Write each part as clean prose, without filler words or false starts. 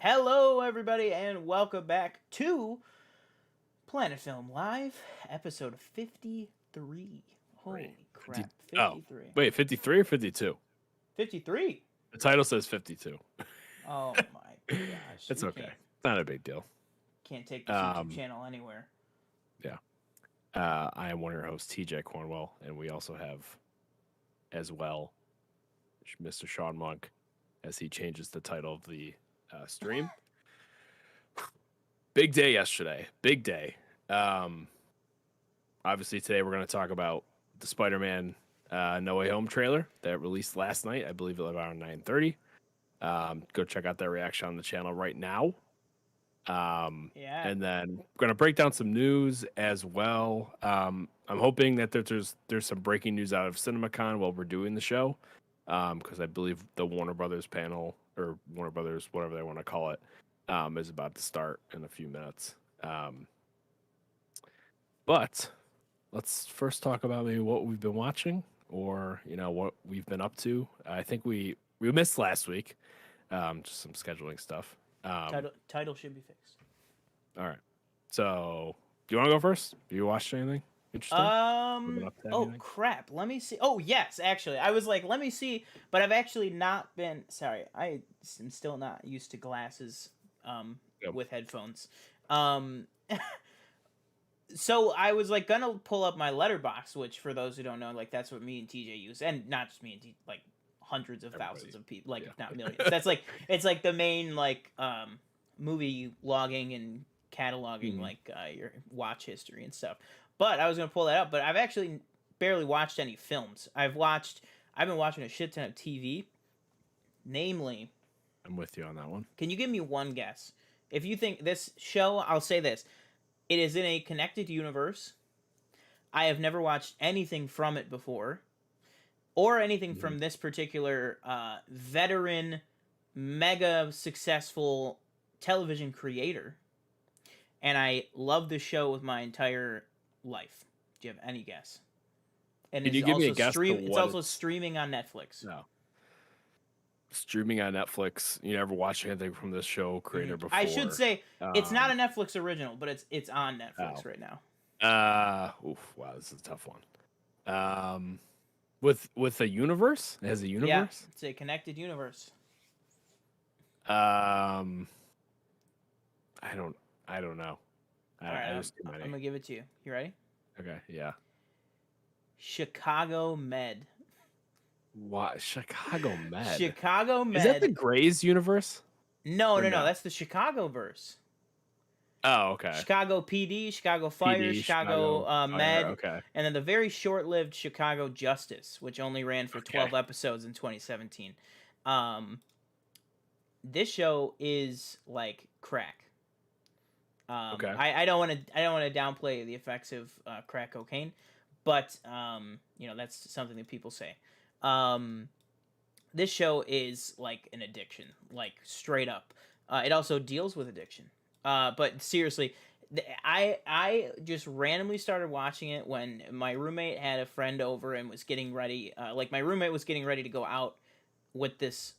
Hello, everybody, and welcome back to Planet Film Live, episode 53. Three. Holy 50, crap, oh, 53. wait, 53 or 52? 53? The title says 52. Oh my gosh, It's we okay. can't It's not a big deal. can't take this YouTube Um, channel anywhere. yeah. I am one of your hosts, TJ Cornwell, and we also have, as well, Mr. Sean Monk, as he changes the title of the stream. Big day yesterday. Big day. Um, Obviously, today we're going to talk about the Spider-Man No Way Home trailer that released last night. I believe it was around 9:30. Go check out that reaction on the channel right now. Yeah. And then we're gonna break down some news as well. I'm hoping that there's some breaking news out of CinemaCon while we're doing the show, because I believe the Warner Brothers panel or Warner Brothers, whatever they want to call it, is about to start in a few minutes. But let's first talk about maybe what we've been watching or what we've been up to. I think we missed last week, just some scheduling stuff. Title should be fixed. All right. So, do you want to go first? Have you watched anything interesting? Been up to Oh anything? crap, let me see. Oh, yes, actually. I was like, let me see, but I've actually not been, sorry, I am still not used to glasses Yep. with headphones. Um so I was like gonna pull up my letterbox, which for those who don't know, like that's what me and TJ use, and not just me and TJ, like hundreds of Everybody. thousands of people, like Yeah. if not millions. That's like it's like the main like movie logging and cataloging Mhm. like your watch history and stuff. But I was gonna pull that up, but I've actually barely watched any films. I've been watching a shit ton of TV. Namely, I'm with you on that one. can you give me one guess? If you think this show, I'll say this. It is in a connected universe. I have never watched anything from it before, or anything Mhm. from this particular veteran, mega successful television creator. And I love the show with my entire life. Do you have any guess? And Can it's you give me a also guess to It's what also it's streaming on Netflix. no. Streaming on Netflix? You never watched anything from this show creator I should before? say it's not a Um, Netflix original, but it's on Netflix oh. right now. Wow, this is a tough one. With a universe? It has a Yeah, universe? it's a connected universe. Um, I don't I don't know. All right, There's too I'm many. gonna give it to you. You ready? Okay, yeah. Chicago Med. What? Chicago Med? Chicago Is that the Med. Grays universe? No, Or no, no. no? That's the Chicago verse. Oh, okay. Chicago PD, Chicago Fire, PD, Chicago Chicago Fire. Med, Okay. and then the very short-lived Chicago Justice, which only ran for Okay. 12 episodes in 2017. Um, this show is like crack. Okay. I don't want to downplay the effects of crack cocaine, but that's something that people say. Um, this show is like an addiction, like straight up. It also deals with addiction. But seriously, I just randomly started watching it when my roommate had a friend over and was getting ready. Like my roommate was getting ready to go out with this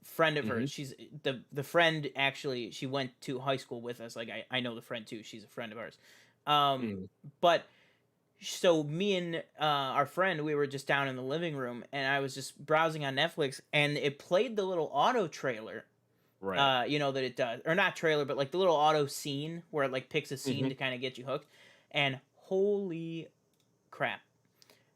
friend of Mm-hmm. hers. She's the friend actually. She went to high school with us. Like I know the friend too. She's a friend of ours. Mm. But so me and our friend, we were just down in the living room, and I was just browsing on Netflix, and it played the little auto trailer. Right. That it does, or not trailer, but like the little auto scene where it like picks a scene Mm-hmm. to kind of get you hooked. And holy crap,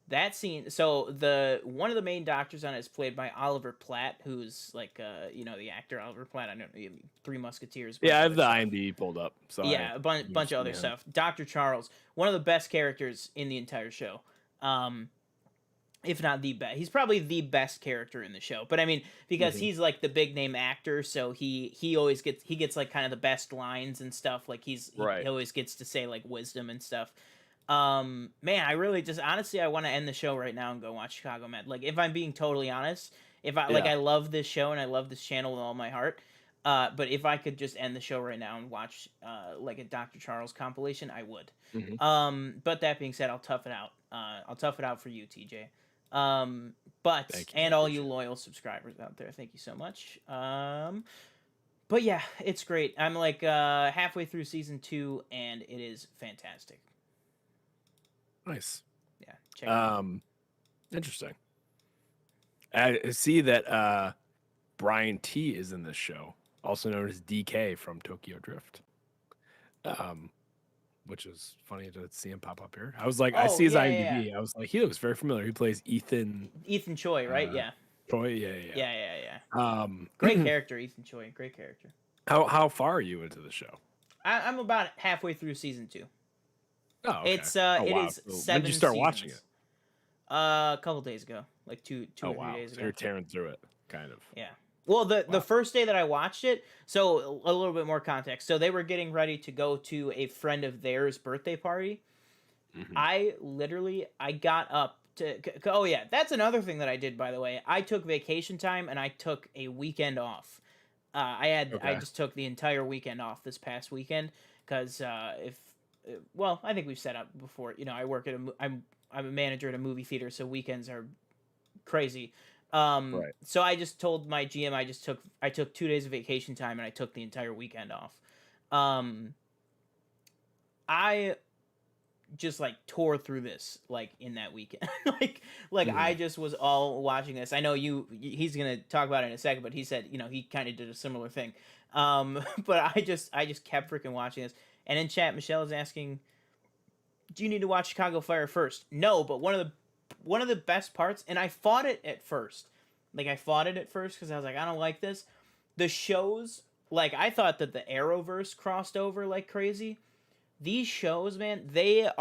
that scene. So the one of the main doctors on it is played by Oliver Platt, who's like the actor Oliver Platt. I don't know, Three Musketeers. Yeah, I have Other the stuff. IMDb pulled up, so Yeah, I've bunch of seen other him. stuff. Dr. Charles, one of the best characters in the entire show. Um, if not the best. He's probably the best character in the show. But I mean, because Mm-hmm. he's like the big name actor, so he always gets like kind of the best lines and stuff. Like he Right. always gets to say like wisdom and stuff. Man, I really just honestly I want to end the show right now and go watch Chicago Med. Like if I'm being totally honest, if I like Yeah. I love this show and I love this channel with all my heart. But if I could just end the show right now and watch like a Dr. Charles compilation, I would. Mm-hmm. But that being said, I'll tough it out. I'll tough it out for you, TJ. But Thank you. I and all you appreciate it. loyal subscribers out there, thank you so much. But yeah, it's great. I'm like halfway through season 2, and it is fantastic. Nice. Yeah, check it out. Interesting. I see that Brian T is in this show, also known as DK from Tokyo Drift. Um, which is funny to see him pop up here. I was like, I Oh see his yeah, yeah, yeah. IMDb. I was like, he looks very familiar. He plays Ethan Ethan Choi, right? Yeah, Troy. Yeah. yeah, yeah, yeah. Great Um, character, Ethan Choi. Great character. how far are you into the show? I'm about halfway through season 2. Oh, okay. It's Oh, it wow. is So when 7 did you start seasons. watching it? A couple days ago, like two Oh, or 3 wow. days So ago. you're tearing through it, kind of. Yeah. Well, the Wow. first day that I watched it, so a little bit more context. So they were getting ready to go to a friend of theirs' birthday party. Mhm. I got up to. Oh yeah, that's another thing that I did, by the way. I took vacation time and I took a weekend off. I Okay. just took the entire weekend off this past weekend because I think we've set up before. You know, I work at I'm a manager at a movie theater, so weekends are crazy. Right. So I just told my GM I took 2 days of vacation time and I took the entire weekend off. I just like tore through this like in that weekend. like I just was all watching this. I know he's gonna talk about it in a second, but he said, you know, he kind of did a similar thing. But I just kept freaking watching this. And in chat, Michelle is asking, do you need to watch Chicago Fire first? No, but one of the best parts, and I fought it at first. Like I fought it at first because I was like, I don't like this. The shows, like I thought that the Arrowverse crossed over like crazy. These shows, man, the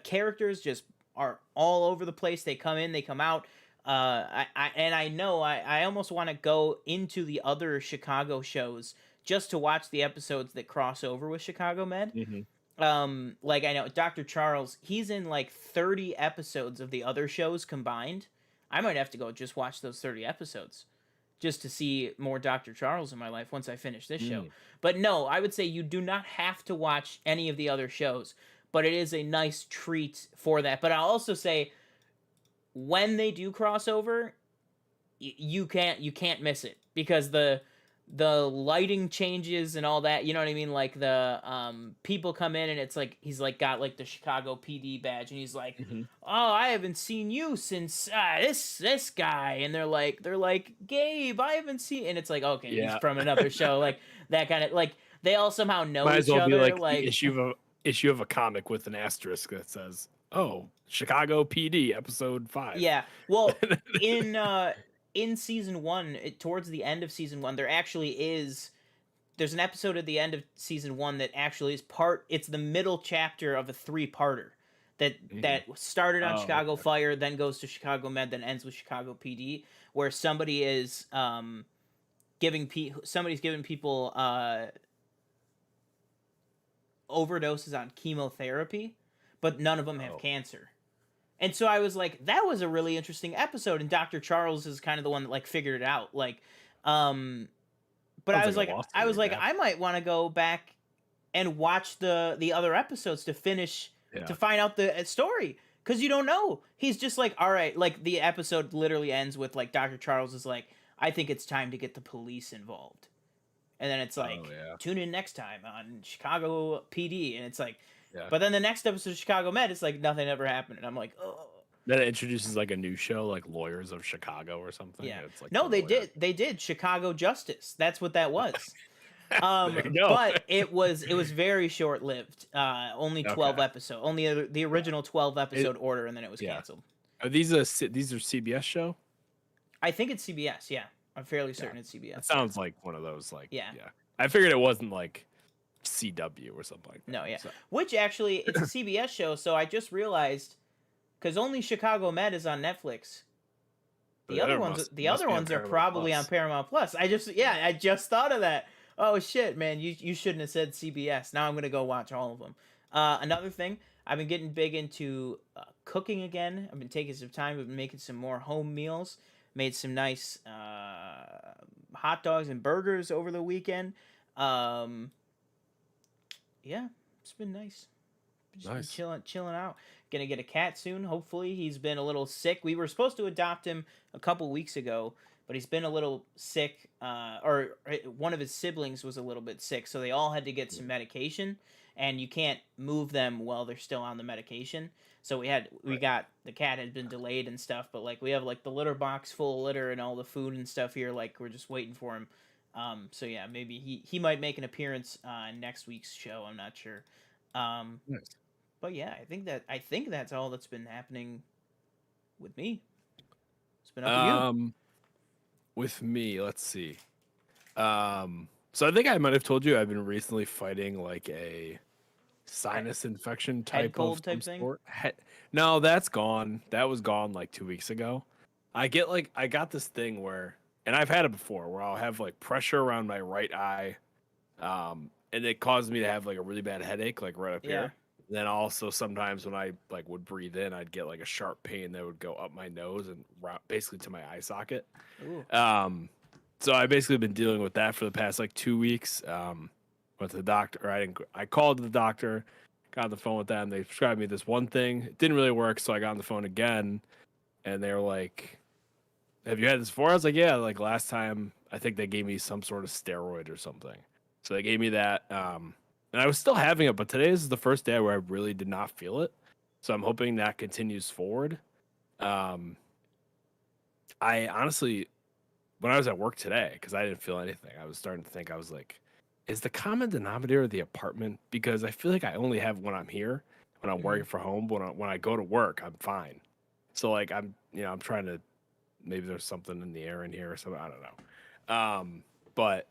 characters just are all over the place. They come in, they come out. I know I almost want to go into the other Chicago shows just to watch the episodes that cross over with Chicago Med. Mm-hmm. Like I know Dr. Charles, he's in like 30 episodes of the other shows combined. I might have to go just watch those 30 episodes just to see more Dr. Charles in my life once I finish this show. But no, I would say you do not have to watch any of the other shows, but it is a nice treat for that. But I'll also say when they do crossover, you can't miss it because the lighting changes and all that, you know what I mean? Like the people come in and it's like he's like got like the Chicago PD badge and he's like, Mm-hmm. "Oh, I haven't seen you since this guy." And they're like, "Gabe, I haven't seen." And it's like, "Okay, he's from another show." Like that kind of like they all somehow know Might each as well other be like like the issue of a comic with an asterisk that says, "Oh, Chicago PD episode 5." Yeah. Well, in season 1, towards the end of season 1, there's an episode at the end of season 1 that actually is it's the middle chapter of a 3-parter that started on Chicago Fire, then goes to Chicago Med, then ends with Chicago PD, where somebody is somebody's giving people overdoses on chemotherapy, but none of them have cancer. And so I was like, that was a really interesting episode. And Dr. Charles is kind of the one that like figured it out. Like, but I was like, I might want to go back and watch the other episodes to finish to find out the story. Cause you don't know. He's just like, all right, like the episode literally ends with like Dr. Charles is like, I think it's time to get the police involved. And then it's like, tune in next time on Chicago PD. And it's like, but then the next episode of Chicago Med, it's like nothing ever happened, and I'm like, oh. Then it introduces like a new show, like Lawyers of Chicago or something. Yeah, it's like no, they did Chicago Justice. That's what that was. But it was very short lived. Only 12 episodes, only the original 12 episode order, and then it was canceled. Are these are CBS show? I think it's CBS. Yeah, I'm fairly certain it's CBS. It sounds like one of those. Like yeah. I figured it wasn't like CW or something like that. No, yeah. So. Which actually, it's a CBS show, so I just realized, because only Chicago Med is on Netflix. The other ones are probably on Paramount Plus. I just thought of that. Oh shit, man, you shouldn't have said CBS. Now I'm gonna go watch all of them. Another thing, I've been getting big into cooking again. I've been taking some time. I've been making some more home meals. Made some nice hot dogs and burgers over the weekend. Yeah, it's been nice. Just been chilling out. Gonna get a cat soon. Hopefully, he's been a little sick. We were supposed to adopt him a couple weeks ago, but he's been a little sick, or one of his siblings was a little bit sick, so they all had to get some medication, and you can't move them while they're still on the medication. So we Right. got the cat had been delayed and stuff, but like we have like the litter box full of litter and all the food and stuff here. Like we're just waiting for him. So yeah, maybe he might make an appearance next week's show. I'm not sure. Um, Nice. but yeah, I think that's all that's been happening with me. It's been up with you. Um, with me, let's see. So I think I might have told you I've been recently fighting like a sinus infection Head type of cold some type thing. sort. No, that's gone. That was gone like 2 weeks ago. I got this thing where, and I've had it before, where I'll have like pressure around my right eye, and it caused me to have like a really bad headache, like right up Yeah. here. And then also sometimes when I like would breathe in, I'd get like a sharp pain that would go up my nose and basically to my eye socket. Ooh. So I basically been dealing with that for the past like 2 weeks. Went to the doctor. Or I called the doctor, got on the phone with them. They prescribed me this one thing. It didn't really work, so I got on the phone again, and they were like, "Have you had this before?" I was like, "Yeah." Like last time, I think they gave me some sort of steroid or something. So they gave me that, and I was still having it. But today is the first day where I really did not feel it. So I'm hoping that continues forward. Um, I honestly, when I was at work today, because I didn't feel anything, I was starting to think, I was like, is the common denominator the apartment? Because I feel like I only have when I'm here, when I'm Hmm. working from home, but when I go to work, I'm fine. So like I'm trying to, maybe there's something in the air in here or something. I don't know. But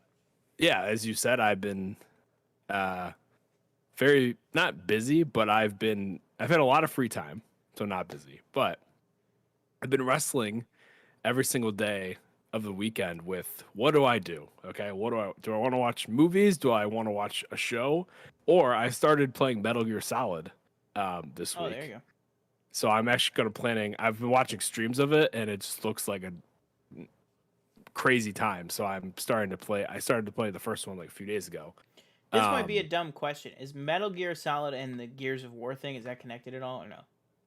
yeah, as you said, I've been uh very not busy, but I've had a lot of free time, so not busy. But I've been wrestling every single day of the weekend with what do I do? Okay, what do I want to watch movies? Do I want to watch a show? Or I started playing Metal Gear Solid this Oh, there you week. go. So I'm actually gonna planning. I've been watching streams of it, and it just looks like a crazy time. So I'm starting to play. I started to play the first one like a few days ago. This might be a Um, dumb question. Is Metal Gear Solid and the Gears of War thing, is that connected at all or no?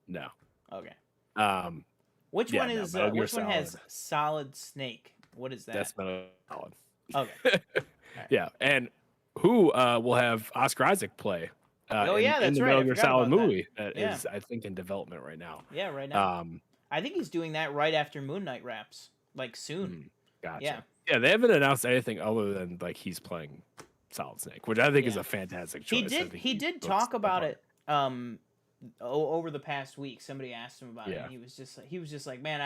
no. Okay. Um, yeah, no. Metal Gear Which one Solid. has Solid Snake? What is that? That's Metal Gear Solid. Okay. All right. Yeah, and who will have Oscar Isaac play Oh in yeah, in that's the right. Metal I Gear forgot Solid about that. movie that Yeah. is, I think, in development right now. Yeah, right now. Um, I think he's doing that right after Moon Knight wraps. Like soon. mm, Yeah. gotcha. Yeah, they haven't announced anything other than like he's playing Solid Snake, which I think is Yeah. a fantastic choice. I think He he did looks talk the about part. it over the past week. Somebody asked him about it Yeah. and he was just like, "Man,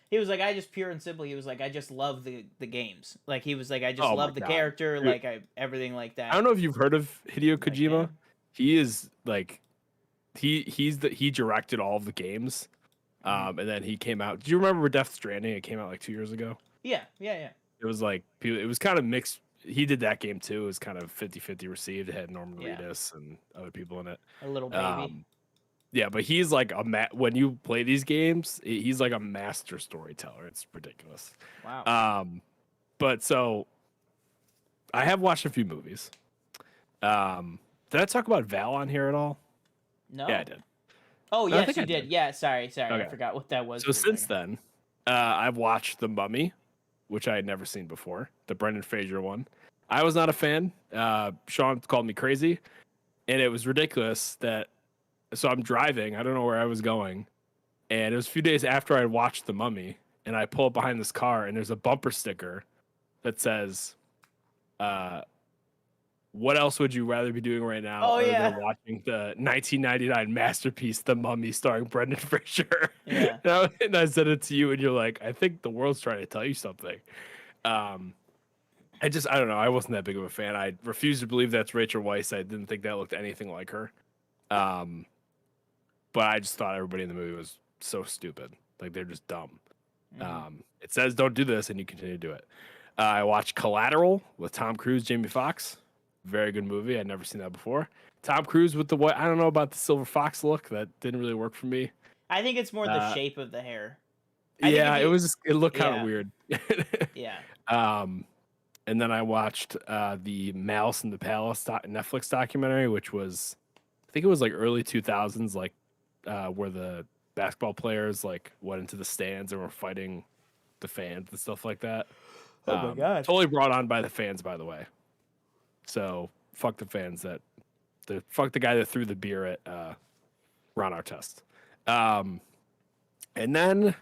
he was like, I just pure and simply, he was like, I just love the games. Like he was like, I just Oh my love the god, character, dude! like I everything like I that." don't know if you've heard of Hideo Like, yeah. Kojima. He is like he directed all of the games. Hmm. And then he came out. Do you remember Death Stranding? It came out like 2 years ago. Yeah, yeah, yeah. It was like it was kind of mixed. He did that game too. It was kind of 50-50 received. It had Norman Yeah. Reedus and other people in it. A little baby. Um, yeah, but he's like when you play these games, he's like a master storyteller. It's ridiculous. Wow. But so I have watched a few movies. Did I talk about Val on here at all? No. Yeah, I did. Oh, I yes, think you I did. did. Yeah, sorry. I Okay. forgot what that was So for a since second. then, I've watched The Mummy, which I had never seen before, the Brendan Fraser one. I was not a fan. Sean called me crazy, and it was ridiculous that. So I'm driving. I don't know where I was going, and it was a few days after I watched The Mummy, and I pull up behind this car, and there's a bumper sticker that says, "What else would you rather be doing right now Oh other yeah. than watching the 1999 masterpiece, The Mummy, starring Brendan Fraser?" Yeah. And I said it to you, and you're like, "I think the world's trying to tell you something." Um, I don't know. I wasn't that big of a fan. I refuse to believe that's Rachel Weisz. I didn't think that looked anything like her. Um, but I just thought everybody in the movie was so stupid. Like they're just dumb. Hmm. It says don't do this, and you continue to do it. I watched Collateral with Tom Cruise, Jamie Foxx. Very good movie. I'd never seen that before. Tom Cruise with the white. I don't know about the silver fox look. That didn't really work for me. I think it's more the Uh, shape of the hair. I think if yeah, you it looked kind of yeah, weird. yeah. um, and then I watched the Malice in the Palace Netflix documentary, which was, I think it was like early 2000s, like where the basketball players like went into the stands and were fighting the fans and stuff like that. Oh my god. Totally brought on by the fans, by the way. So fuck the fans fuck the guy that threw the beer at Ron Artest. And then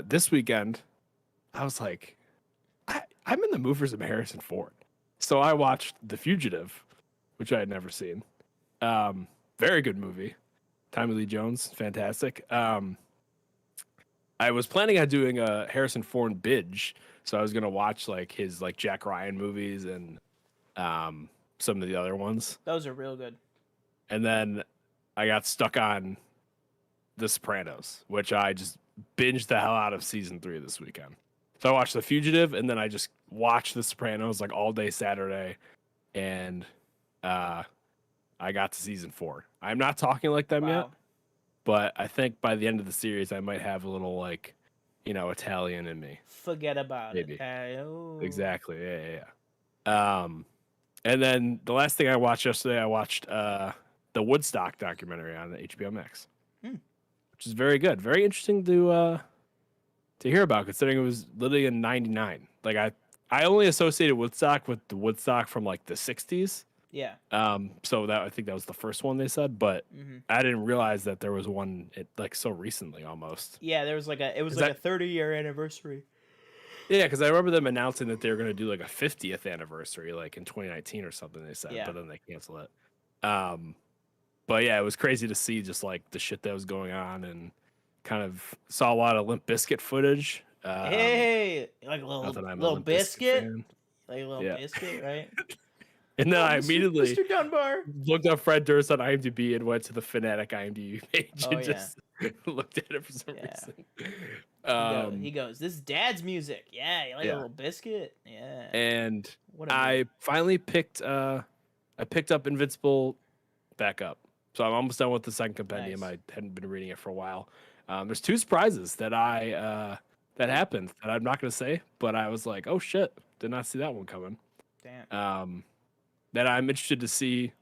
this weekend, I was like, I'm in the mood for some Harrison Ford. So I watched The Fugitive, which I had never seen. Very good movie. Tommy Lee Jones, fantastic. I was planning on doing a Harrison Ford binge, so I was gonna watch like his like Jack Ryan movies and some of the other ones. Those are real good. And then I got stuck on The Sopranos, which I just binged the hell out of season 3 this weekend. So I watched The Fugitive, and then I just watched The Sopranos like all day Saturday, and I got to season 4. I'm not talking like them yet, but I think by the end of the series, I might have a little like, Italian in me. Forget about Maybe. it. Exactly. Yeah. And then the last thing I watched yesterday, I watched the Woodstock documentary on the HBO Max, which is very good, very interesting to hear about, considering it was literally in '99. Like I only associated Woodstock with the Woodstock from like the '60s. Yeah. So that I think that was the first one they said, but I didn't realize that there was one like so recently almost. Yeah, there was like a 30-year anniversary. Yeah, because I remember them announcing that they were going to do like a 50th anniversary, like in 2019 or something. They said, but then they canceled it. But yeah, it was crazy to see just like the shit that was going on, and kind of saw a lot of Limp Bizkit footage. Hey, like a little biscuit, like a little biscuit, right? And then I immediately Mr. Dunbar looked up Fred Durst on IMDb and went to the Fanatic IMDb page and just looked at it for some reason. He goes, "This is Dad's music. Yeah, you like a little biscuit. Yeah." And I finally picked up Invincible back up. So I'm almost done with the second compendium. Nice. I hadn't been reading it for a while. There's 2 surprises that that happened that I'm not going to say, but I was like, oh shit, did not see that one coming. Damn. That I'm interested to see,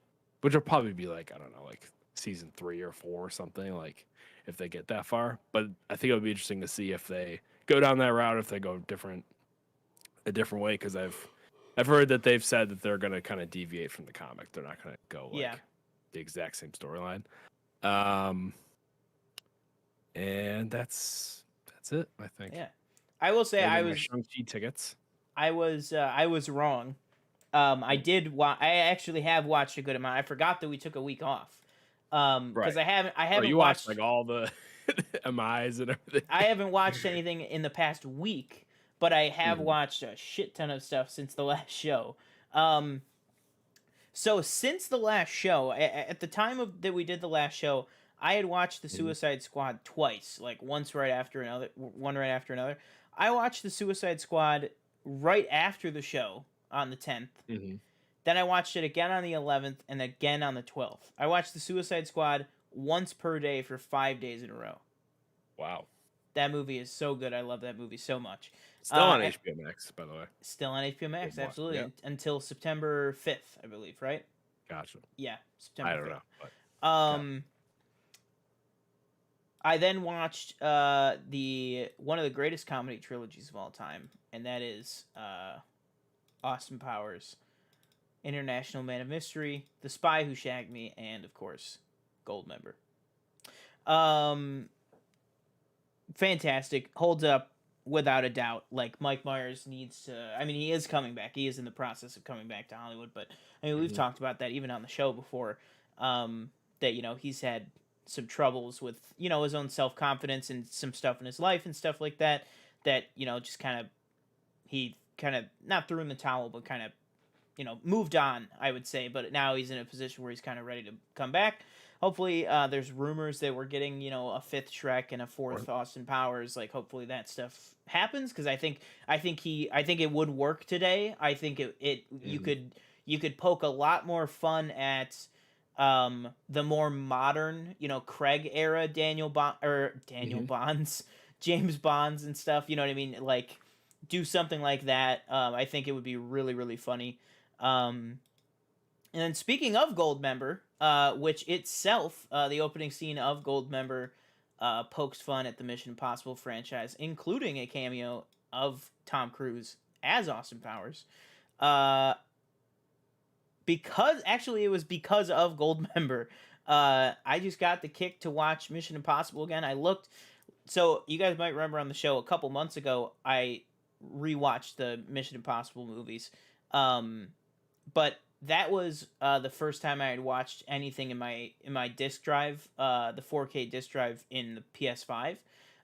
which will probably be like, I don't know, like season 3 or 4 or something, like if they get that far. But I think it would be interesting to see if they go down that route, if they go a different way, because I've heard that they've said that they're going to kind of deviate from the comic. They're not going to go like the exact same storyline. And that's it, I think. Yeah. I will say I was Shang-Chi tickets. I was wrong. I actually have watched a good amount. I forgot that we took a week off. Because I haven't you watched like all the MIs and everything. I haven't watched anything in the past week, but I have watched a shit ton of stuff since the last show. So since the last show, at the time that we did the last show, I had watched the Suicide Squad twice, like one right after another. I watched the Suicide Squad right after the show on the 10th. Then I watched it again on the 11th and again on the 12th. I watched the Suicide Squad once per day for 5 days in a row. Wow. That movie is so good. I love that movie so much. Still on HBO Max, by the way. Still on HBO Max, absolutely. Until September 5th, I believe, right? Gotcha. Yeah, September 5th. I don't know. But, I then watched one of the greatest comedy trilogies of all time, and that is Austin Powers, International Man of Mystery, The Spy Who Shagged Me, and of course, Goldmember. Fantastic, holds up without a doubt. Like Mike Myers needs to. I mean, he is coming back. He is in the process of coming back to Hollywood. But I mean, we've talked about that even on the show before. That he's had some troubles with his own self-confidence and some stuff in his life and stuff like that. That just he not threw in the towel, but kind of moved on, I would say. But now he's in a position where he's kind of ready to come back. Hopefully, there's rumors that we're getting, a 5th Shrek and a 4th Austin Powers. Like, hopefully that stuff happens, because I think it would work today. I think you could poke a lot more fun at the more modern, Craig era Bonds, James Bonds and stuff. You know what I mean? Like, do something like that. I think it would be really, really funny. And then speaking of Goldmember, which itself, the opening scene of Goldmember pokes fun at the Mission Impossible franchise, including a cameo of Tom Cruise as Austin Powers. Because actually it was because of Goldmember. I just got the kick to watch Mission Impossible again. I looked, so you guys might remember on the show a couple months ago, I rewatched the Mission Impossible movies. But that was the first time I had watched anything in my disc drive, the 4K disc drive in the PS5.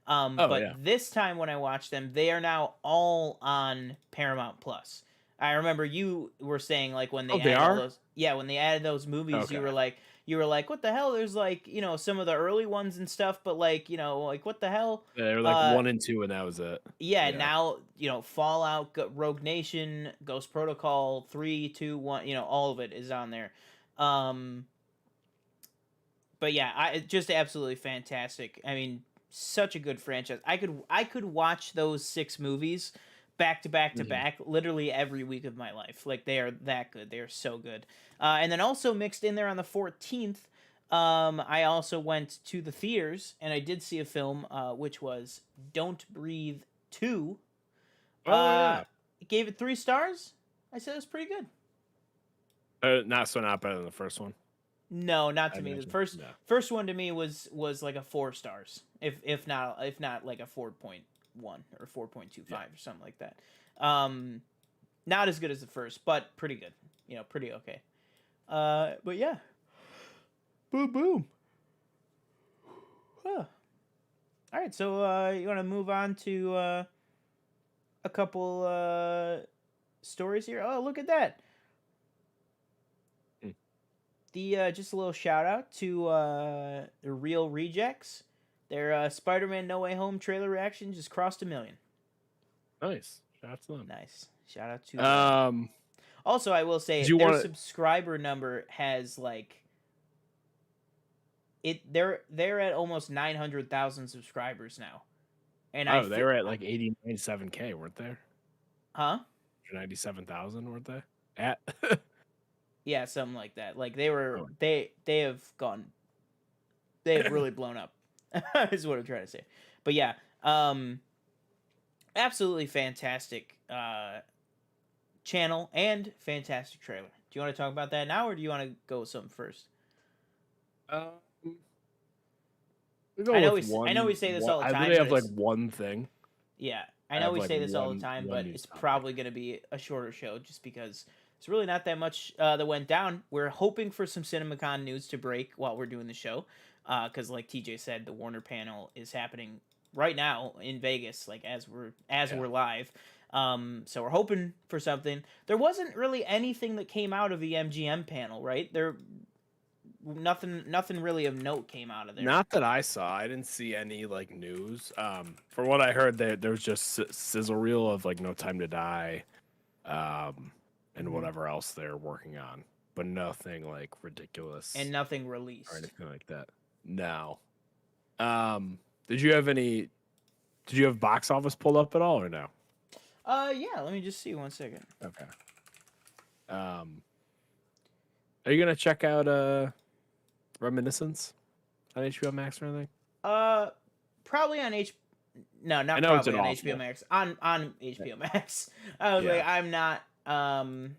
But yeah. this time when I watched them, they are now all on Paramount Plus. I remember you were saying like when they they added all are? those, yeah, when they added those movies, Okay. you were like, what the hell? There's like, some of the early ones and stuff, but like, like what the hell? Yeah, they were like 1 and 2, and that was it. Yeah, Yeah. now, Fallout, Rogue Nation, Ghost Protocol, 3, 2, 1, all of it is on there. Um, but yeah, just absolutely fantastic. I mean, such a good franchise. I could watch those 6 movies back to back to Mhm. back literally every week of my life. Like they are that good. They are so good. And then also mixed in there on the 14th, I also went to the theaters and I did see a film, which was Don't Breathe 2. Oh, Uh, yeah. gave it 3 stars. I said it was pretty good. Not better than the first one, No, not I to me. The imagine. first No. first one to me was like a 4 stars. If not like a 4.1 or 4.25 Yeah. or something like that. Not as good as the first, but pretty good. Pretty okay. But yeah. Boom boom. Huh. All right, so you want to move on to a couple stories here? Oh, look at that. Mm. The just a little shout out to the Real Rejects. Their Spider-Man No Way Home trailer reaction just crossed 1 million. Nice. Shout out to them. Nice. Shout out to Um, Also, I will say did you their want to? subscriber number has like they're at almost 900,000 subscribers now. And Oh, they were at like 97K, weren't they? huh? 97,000, weren't they? At. Yeah, something like that. Like Oh. they have really blown up. Is what I'm trying to say. But yeah, absolutely fantastic channel and fantastic trailer. Do you want to talk about that now, or do you want to go with something first? Um, I know we say this all the I time. literally have But like one thing. yeah, I I know have we like say this all the one time, one but news it's topic. probably going to be a shorter show just because it's really not that much that went down. We're hoping for some CinemaCon news to break while we're doing the show, because like TJ said, the Warner panel is happening right now in Vegas, like as we're live. So we're hoping for something. There wasn't really anything that came out of the MGM panel, right? Nothing really of note came out of there. Not that I saw. I didn't see any like news. From what I heard, there was just sizzle reel of like No Time to Die, and whatever else they're working on, but nothing like ridiculous And nothing or released. anything like that. No. Did you have box office pulled up at all or no? Yeah, let me just see 1 second. Okay. Are you gonna check out Reminiscence on HBO Max or anything? Probably on No, not I know it's probably an on awful. HBO Max. On HBO Max. I was like, Yeah. I'm not. I'm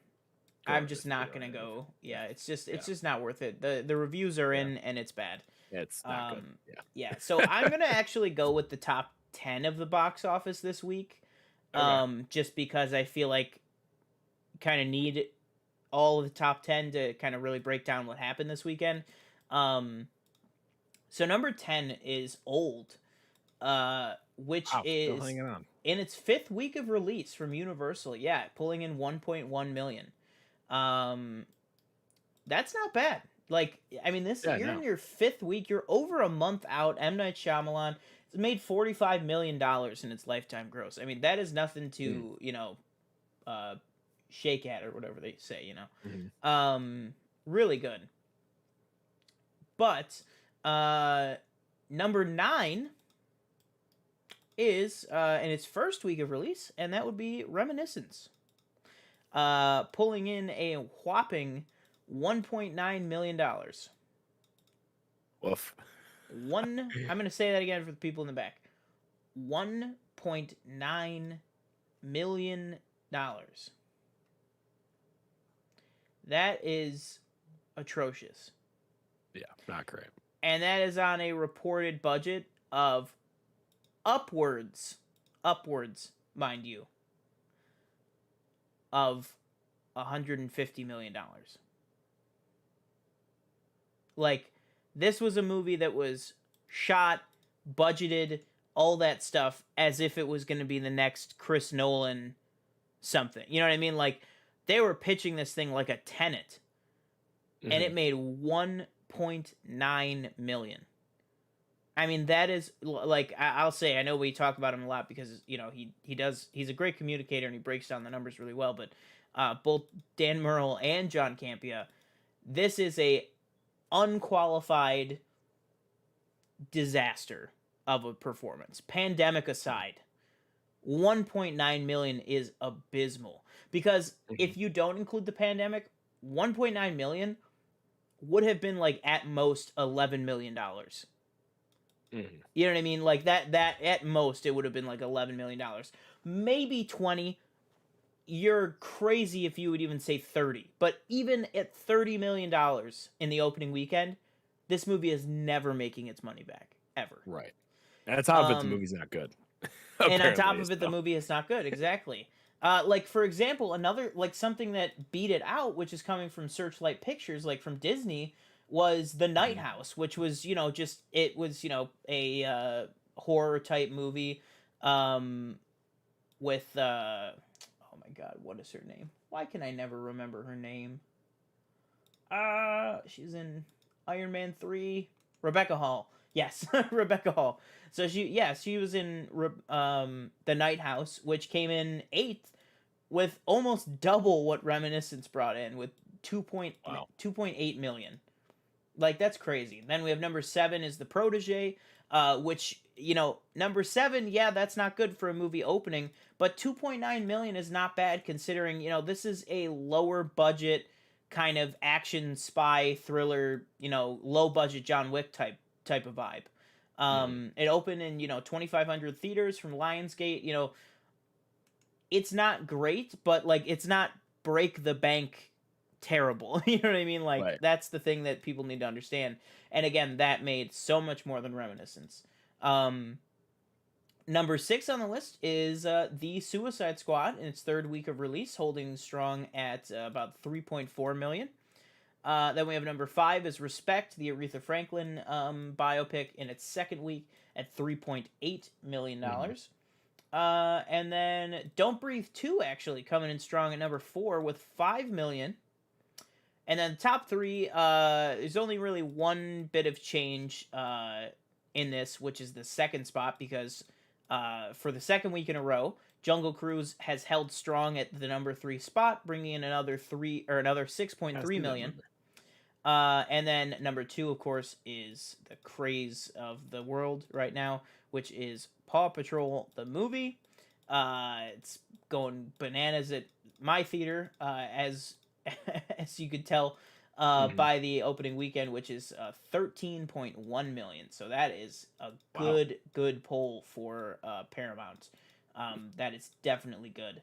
Going just to not do gonna anything. go. Yeah, it's just not worth it. The reviews are in and it's bad. It's not good. Yeah. Yeah. So I'm gonna actually go with the top 10 of the box office this week. Okay. Just because I feel like kind of need all of the top 10 to kind of really break down what happened this weekend. So number 10 is Old, which Wow, still is hanging on. in its 5th week of release from Universal. Yeah, pulling in 1.1 million. That's not bad. Like, I mean, you're in your 5th week. You're over a month out. M. Night Shyamalan has made $45 million in its lifetime gross. I mean, that is nothing to shake at or whatever they say. Really good. But number 9 is in its 1st week of release, and that would be Reminiscence, pulling in a whopping $1.9 million. Woof. I'm going to say that again for the people in the back. $1.9 million. That is atrocious. Yeah, not great. And that is on a reported budget of upwards, mind you, of $150 million. Like, this was a movie that was shot, budgeted, all that stuff as if it was going to be the next Chris Nolan something. You know what I mean? Like, they were pitching this thing like a Tenet, and it made 1.9 million. I mean, that is, like, I'll say, I know we talk about him a lot because, you know, he's a great communicator and he breaks down the numbers really well, but both Dan Murrell and John Campea, this is a unqualified disaster of a performance. Pandemic aside, 1.9 million is abysmal. Because if you don't include the pandemic, 1.9 million would have been like at most $11 million. You know what I mean? Like that at most it would have been like $11 million. Maybe 20. You're crazy if you would even say 30. But even at $30 million in the opening weekend, this movie is never making its money back. Ever. Right. And on top of it, the movie's not good. And on top of it, the movie is not good. Exactly. Like, for example, another, like, something that beat it out, which is coming from Searchlight Pictures, like, from Disney, was The Night House, which was, you know, just, it was, you know, a horror-type movie with, oh my god, what is her name? Why can I never remember her name? She's in Iron Man 3. Rebecca Hall. Yes, Rebecca Hall. So she was in The Night House, which came in 8th with almost double what Reminiscence brought in with 2.8 million. Like, that's crazy. Then we have number 7 is The Protege, which, you know, number 7, yeah, that's not good for a movie opening, but 2.9 million is not bad considering, you know, this is a lower budget kind of action spy thriller, you know, low budget John Wick type of vibe. It opened in, you know, 2,500 theaters from Lionsgate. You know, it's not great, but like, it's not break the bank terrible. You know what I mean? Like, Right. That's the thing that people need to understand. And again, that made so much more than Reminiscence. Number 6 on the list is The Suicide Squad in its 3rd week of release, holding strong at about 3.4 million. Then we have number 5 is Respect, the Aretha Franklin biopic in its 2nd week at $3.8 million. And then Don't Breathe 2 actually coming in strong at number 4 with $5 million. And then top 3, there's only really one bit of change in this, which is the 2nd spot, because for the 2nd week in a row, Jungle Cruise has held strong at the number 3 spot, bringing in another 6.3 million. And then number 2, of course, is the craze of the world right now, which is Paw Patrol the movie. It's going bananas at my theater, as you could tell by the opening weekend, which is 13.1 million. So that is a good poll for Paramount. That is definitely good.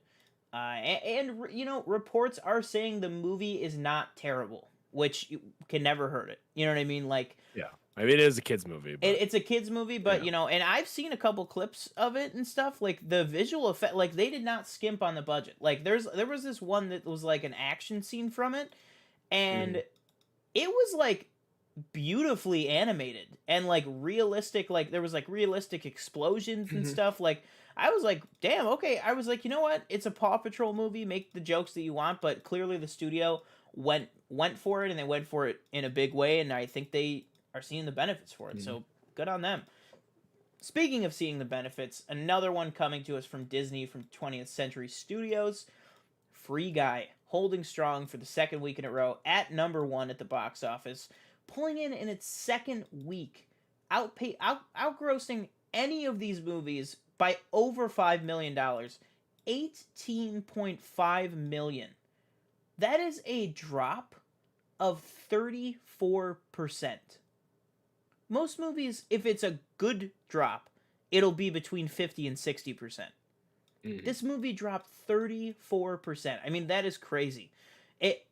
And you know, reports are saying the movie is not terrible, which can never hurt it. You know what I mean? Like, yeah, I mean, it is a kids movie. But it's a kids movie, but you know, and I've seen a couple clips of it and stuff. Like, the visual effect, like, they did not skimp on the budget. Like, there was this one that was like an action scene from it, and it was like beautifully animated and like realistic. Like, there was like realistic explosions and stuff. Like, I was like, damn, okay. I was like, you know what? It's a Paw Patrol movie. Make the jokes that you want, but clearly the studio went for it, and they went for it in a big way, and I think they are seeing the benefits for it. So good on them. Speaking of seeing the benefits, another one coming to us from Disney, from 20th Century Studios, Free Guy, holding strong for the 2nd week in a row at number 1 at the box office, pulling in its 2nd week, outgrossing any of these movies by over $5 million, $18.5 million. That is a drop of 34%. most movies, if it's a good drop, it'll be between 50 and 60%. Mhm. This movie dropped 34%. I mean, that is crazy. It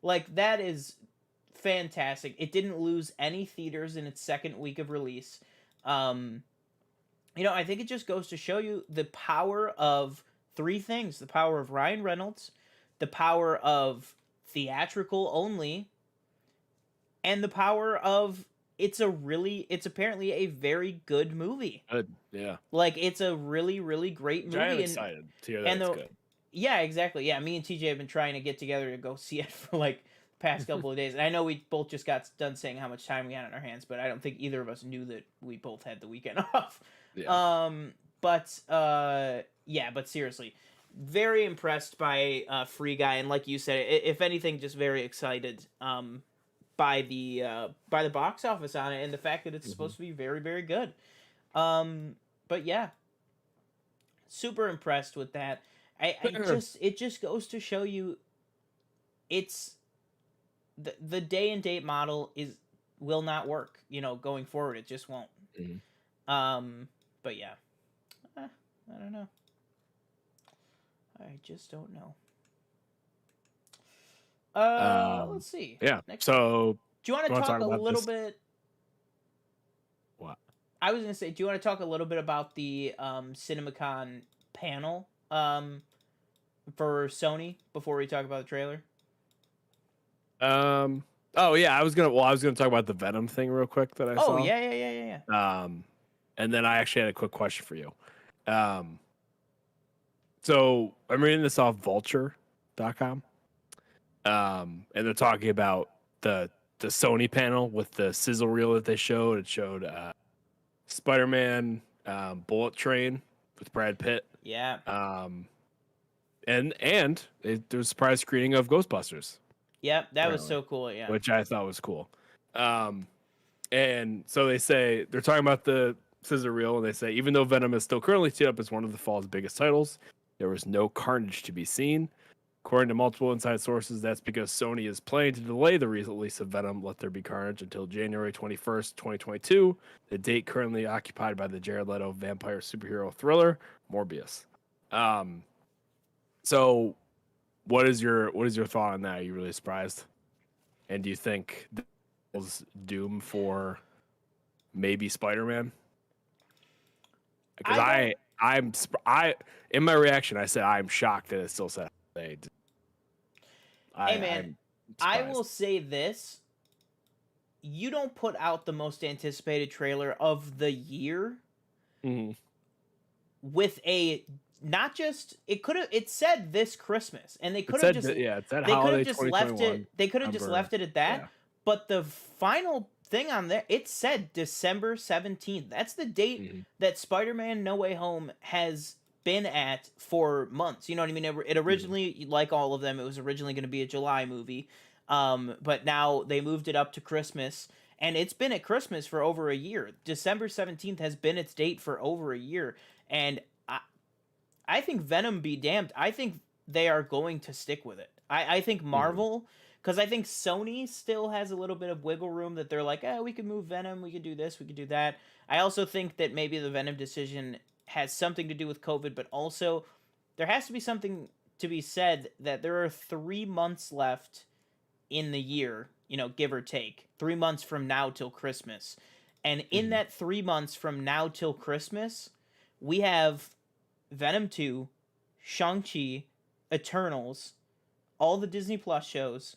like that is fantastic. It didn't lose any theaters in its second week of release. Um, I think it just goes to show you the power of three things: the power of Ryan Reynolds, the power of theatrical only, and the power of it's apparently a very good movie. Good. Yeah. Like it's a really really great Which I am movie, and excited to hear that and it's the good. yeah, exactly. Yeah, me and TJ have been trying to get together to go see it for like the past couple of days. And I know we both just got done saying how much time we had on our hands, but I don't think either of us knew that we both had the weekend off. Yeah. But seriously, very impressed by Free Guy, and like you said, if anything, just very excited by the box office on it and the fact that it's Mhm. supposed to be very very good. But yeah, super impressed with that. It just goes to show you it's the day and date model will not work, going forward. It just won't. Mhm. But yeah. I don't know. I just don't know. Um, Let's see. yeah. Next up. So, Do you want you to want to talk talk a about little this? bit? What? I was gonna say, do you want to talk a little bit about the CinemaCon panel for Sony before we talk about the trailer? Um. Oh yeah, I was gonna. Well, I was gonna talk about the Venom thing real quick that I Oh saw. yeah. And then I actually had a quick question for you. Um. So I'm reading this off Vulture.com. And they're talking about the Sony panel with the sizzle reel that they showed. It showed Spider-Man, Bullet Train with Brad Pitt. Yeah. Um. There was a surprise screening of Ghostbusters, Yep, that was apparently, so cool. Yeah. which I thought was cool. Um, and so they're talking about the scissor reel, and they say even though Venom is still currently teed up as one of the fall's biggest titles, there was no carnage to be seen. According to multiple inside sources, that's because Sony is planning to delay the release of Venom Let There Be Carnage until January 21st, 2022, the date currently occupied by the Jared Leto vampire superhero thriller Morbius. Um, so what is your thought on that? Are you really surprised? And do you think that was doom for maybe Spider-Man? Because I don't. I in my reaction I said I'm shocked that it still said they. Hey man, I'm I surprised. will say this: you don't put out the most anticipated trailer of the year Mm-hmm. with a not just it said this Christmas, and It said it said holiday left it 2021. they could have just Number, left it at that. yeah. But the final thing on there, it said December 17th. That's the date Mm-hmm. that Spider-Man No Way Home has been at for months. You know what I mean? It Mm-hmm. originally, like all of them, it was originally going to be a July movie. But now they moved it up to Christmas, and it's been at Christmas for over a year. December 17th has been its date for over a year. And I think Venom be damned. I think they are going to stick with it. I think Mm-hmm. Marvel, because I think Sony still has a little bit of wiggle room that they're like, we could move Venom, we could do this, we could do that. I also think that maybe the Venom decision has something to do with COVID, but also there has to be something to be said that there are 3 months left in the year, give or take, 3 months from now till Christmas. And in Mm-hmm. that 3 months from now till Christmas, we have Venom 2, Shang-Chi, Eternals, all the Disney Plus shows,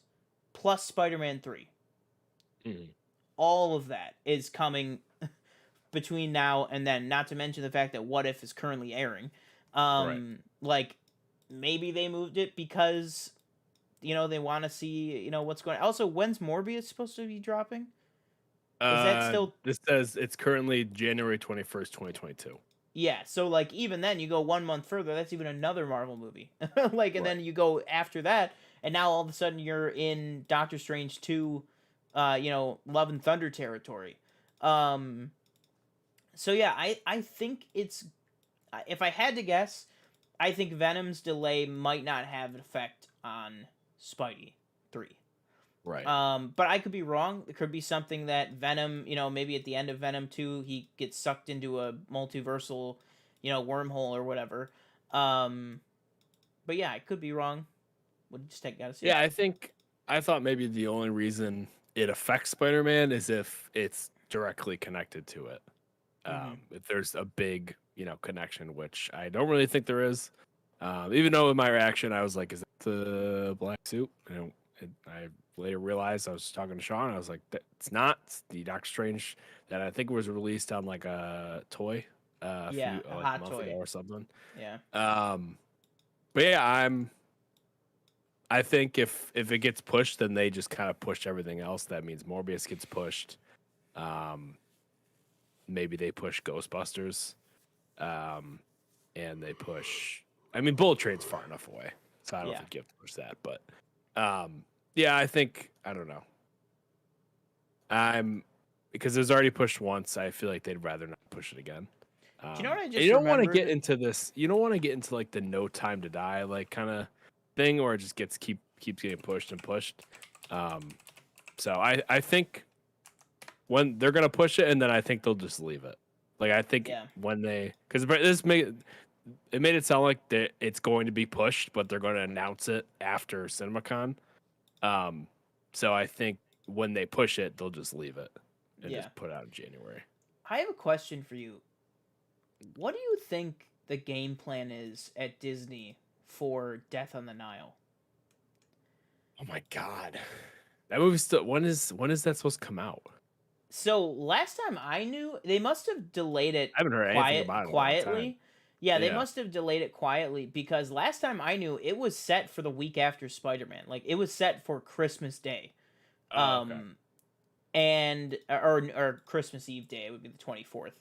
plus Spider-Man 3. Mm-hmm. All of that is coming between now and then, not to mention the fact that What If is currently airing. Right. Like maybe they moved it because they want to see, what's going on. Also, when's Morbius supposed to be dropping? Is that still This says it's currently January 21st, 2022. Yeah, so like even then you go 1 month further, that's even another Marvel movie. Like and Right. then you go after that and now all of a sudden you're in Doctor Strange 2 Love and Thunder territory. Um so yeah, I think it's if I had to guess, I think Venom's delay might not have an effect on Spidey 3. Right. But I could be wrong. It could be something that Venom, maybe at the end of Venom 2, he gets sucked into a multiversal, wormhole or whatever. Um, but yeah, I could be wrong. We'll just gotta see. Yeah, I thought maybe the only reason it affects Spider-Man is if it's directly connected to it. If there's a big, connection, which I don't really think there is. Even though in my reaction I was like, "Is that the black suit?" I later realized I was talking to Sean. I was like, "It's not. It's the Doctor Strange that I think was released on like a toy, a Yeah, few a like a hot month ago toy. or something." Yeah. But yeah, I think if it gets pushed, then they just kind of push everything else. That means Morbius gets pushed. Um, Maybe they push Ghostbusters, and they push. I mean, Bullet Train's far enough away, so I don't Yeah. think you have to push that. But yeah, I don't know. Because it was already pushed once. I feel like they'd rather not push it again. Do you know what I And just you don't want to get remembered? into this. You don't want to get into like the No Time to Die like kind of thing, where it just keeps getting pushed and pushed. So I think when they're gonna push it, and then I think they'll just leave it. Like I think Yeah. when because it made it sound like that it's going to be pushed, but they're going to announce it after CinemaCon. So I think when they push it, they'll just leave it and Yeah. just put it out in January. I have a question for you. What do you think the game plan is at Disney for Death on the Nile? Oh my god, that movie still when is that supposed to come out? So last time I knew, they must have delayed it I haven't heard anything about it in a long time. quietly. Yeah, they Yeah. must have delayed it quietly because last time I knew, it was set for the week after Spider-Man. Like it was set for Christmas Day. Oh, okay. And or Christmas Eve Day, it would be the 24th.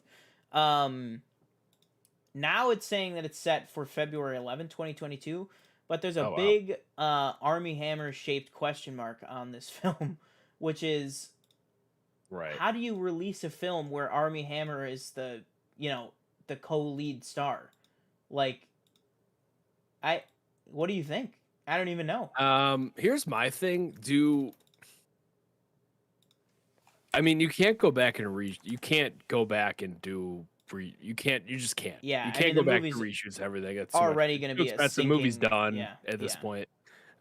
Now it's saying that it's set for February 11th, 2022, but there's a Oh, wow. big Army Hammer shaped question mark on this film, which is Right. how do you release a film where Army Hammer is the co-lead star? Like what do you think? I don't even know. Here's my thing. I mean, you can't go back and you can't go back and do you just can't. Yeah, You I can't mean, go the back to movie's reshoots everything. It's already going to too be a expensive. The sinking, movie's done yeah, at this yeah. point.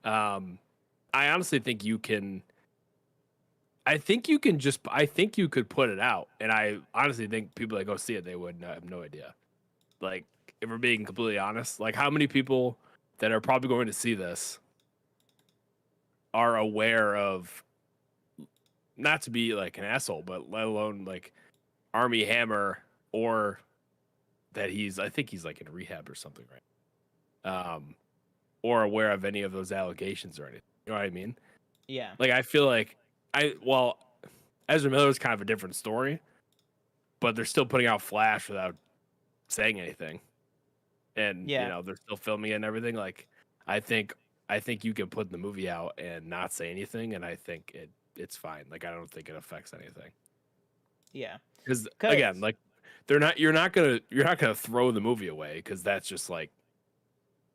I honestly think you can. I think you could put it out, and I honestly think people that go see it, they would have no idea. Like, if we're being completely honest, like how many people that are probably going to see this are aware of, not to be like an asshole, but let alone like Army Hammer, or that I think he's like in rehab or something, right? Or aware of any of those allegations or anything. You know what I mean? Yeah. Like I feel like Ezra Miller is kind of a different story, but they're still putting out Flash without saying anything, and Yeah. they're still filming it and everything. Like I think you can put the movie out and not say anything, and I think it's fine. Like I don't think it affects anything. Yeah. Because again, like you're not gonna throw the movie away, because that's just like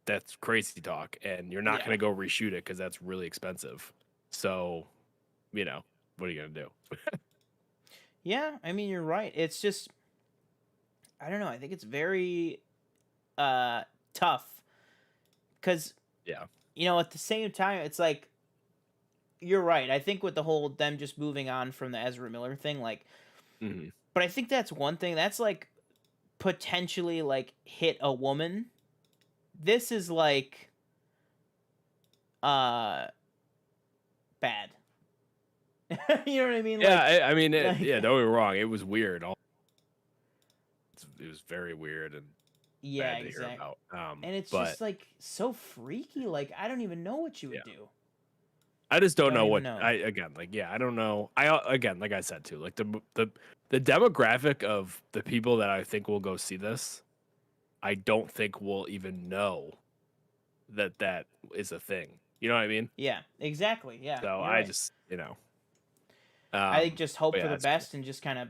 that's crazy talk, and you're not gonna go reshoot it because that's really expensive. So, what are you gonna do? Yeah, I mean you're right. It's just I don't know. I think it's very tough because Yeah. at the same time it's like you're right. I think with the whole them just moving on from the Ezra Miller thing, like, but I think that's one thing that's like potentially like hit a woman. This is like bad. You know what I mean? Yeah, Like, I mean, don't get me wrong. It was weird. It was very weird and yeah, bad to hear about. and it's but just like so freaky. Like I don't even know what you would do. I just don't know even what know. I don't know. Again, like I said too, like the demographic of the people that I think will go see this, I don't think will even know that is a thing. You know what I mean? Yeah, exactly. Yeah. So you're I right. just I think just hope for the that's best and just kind of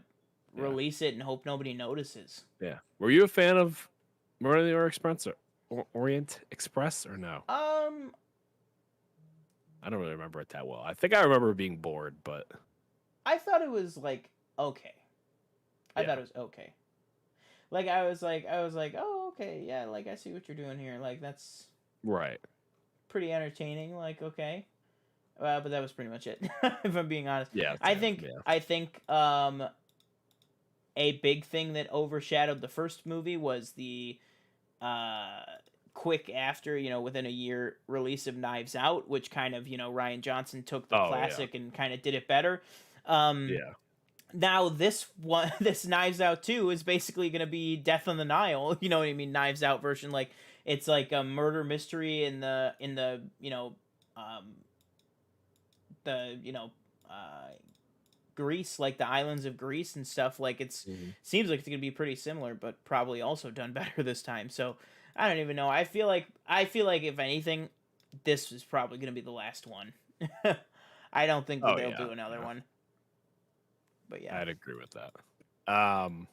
release it and hope nobody notices. Yeah. Were you a fan of Orient Express or no? I don't really remember it that well. I think I remember being bored, but I thought it was like okay. I yeah, thought it was okay. Like I was like, oh okay, yeah, like I see what you're doing here. Like that's right. pretty entertaining. Like okay, but that was pretty much it. If I'm being honest, Yeah, I same. think Yeah. I think a big thing that overshadowed the first movie was the uh quick after, within a year release of Knives Out, which kind of, Ryan Johnson took the Oh yeah, classic and kind of did it better. Um yeah. Now this one, this Knives Out 2 is basically going to be Death on the Nile, you know what I mean, Knives Out version. Like it's like a murder mystery in the um the uh Greece, like the islands of Greece and stuff. Like it's Hmm. seems like it's gonna be pretty similar, but probably also done better this time. So I don't even know. I feel like if anything, this is probably gonna be the last one. I don't think that Oh they'll yeah, do another yeah. one. But yeah. I'd agree with that. Yep,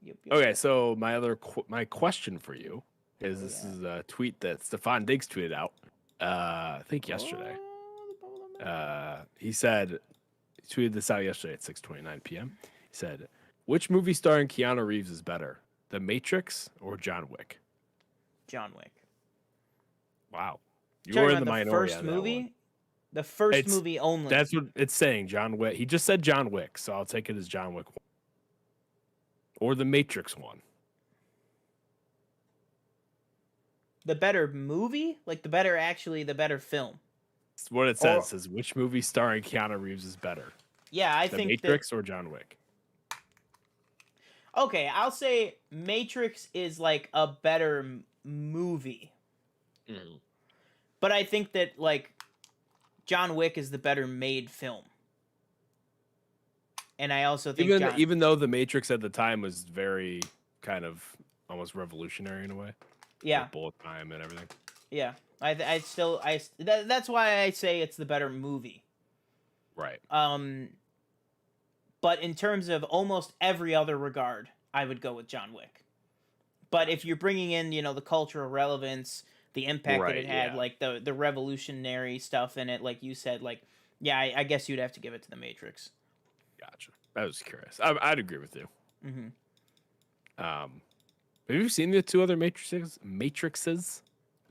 yep, Okay, yep. so my question for you is Oh this yeah. is a tweet that Stefan Diggs tweeted out. I think yesterday. Oh, the bubble man. He said he tweeted this out yesterday at 6:29 p.m. He said, "Which movie starring Keanu Reeves is better, The Matrix or John Wick?" John Wick. Wow, you Talking were in about the the minority first on that one. movie? The first It's movie only. That's what it's saying. John Wick. He just said John Wick, so I'll take it as John Wick 1. Or The Matrix 1. The better movie? Like the better film. It's what it says. Or It says which movie starring Keanu Reeves is better, yeah, I The think that Matrix or John Wick? okay, I'll say Matrix is like a better movie, Mhm. but I think that like John Wick is the better made film, and I also think Even John, even though The Matrix at the time was very kind of almost revolutionary in a way yeah, with bullet time and everything. yeah, I still that's why I say it's the better movie. Right. Um, but in terms of almost every other regard, I would go with John Wick. But if Gotcha. you're bringing in, the cultural relevance, the impact that it Right. had, Yeah. like the revolutionary stuff in it, like you said, like yeah, I guess you'd have to give it to the Matrix. Gotcha. I was curious. I'd agree with you. Hmm. Um, have you seen the two other Matrixes?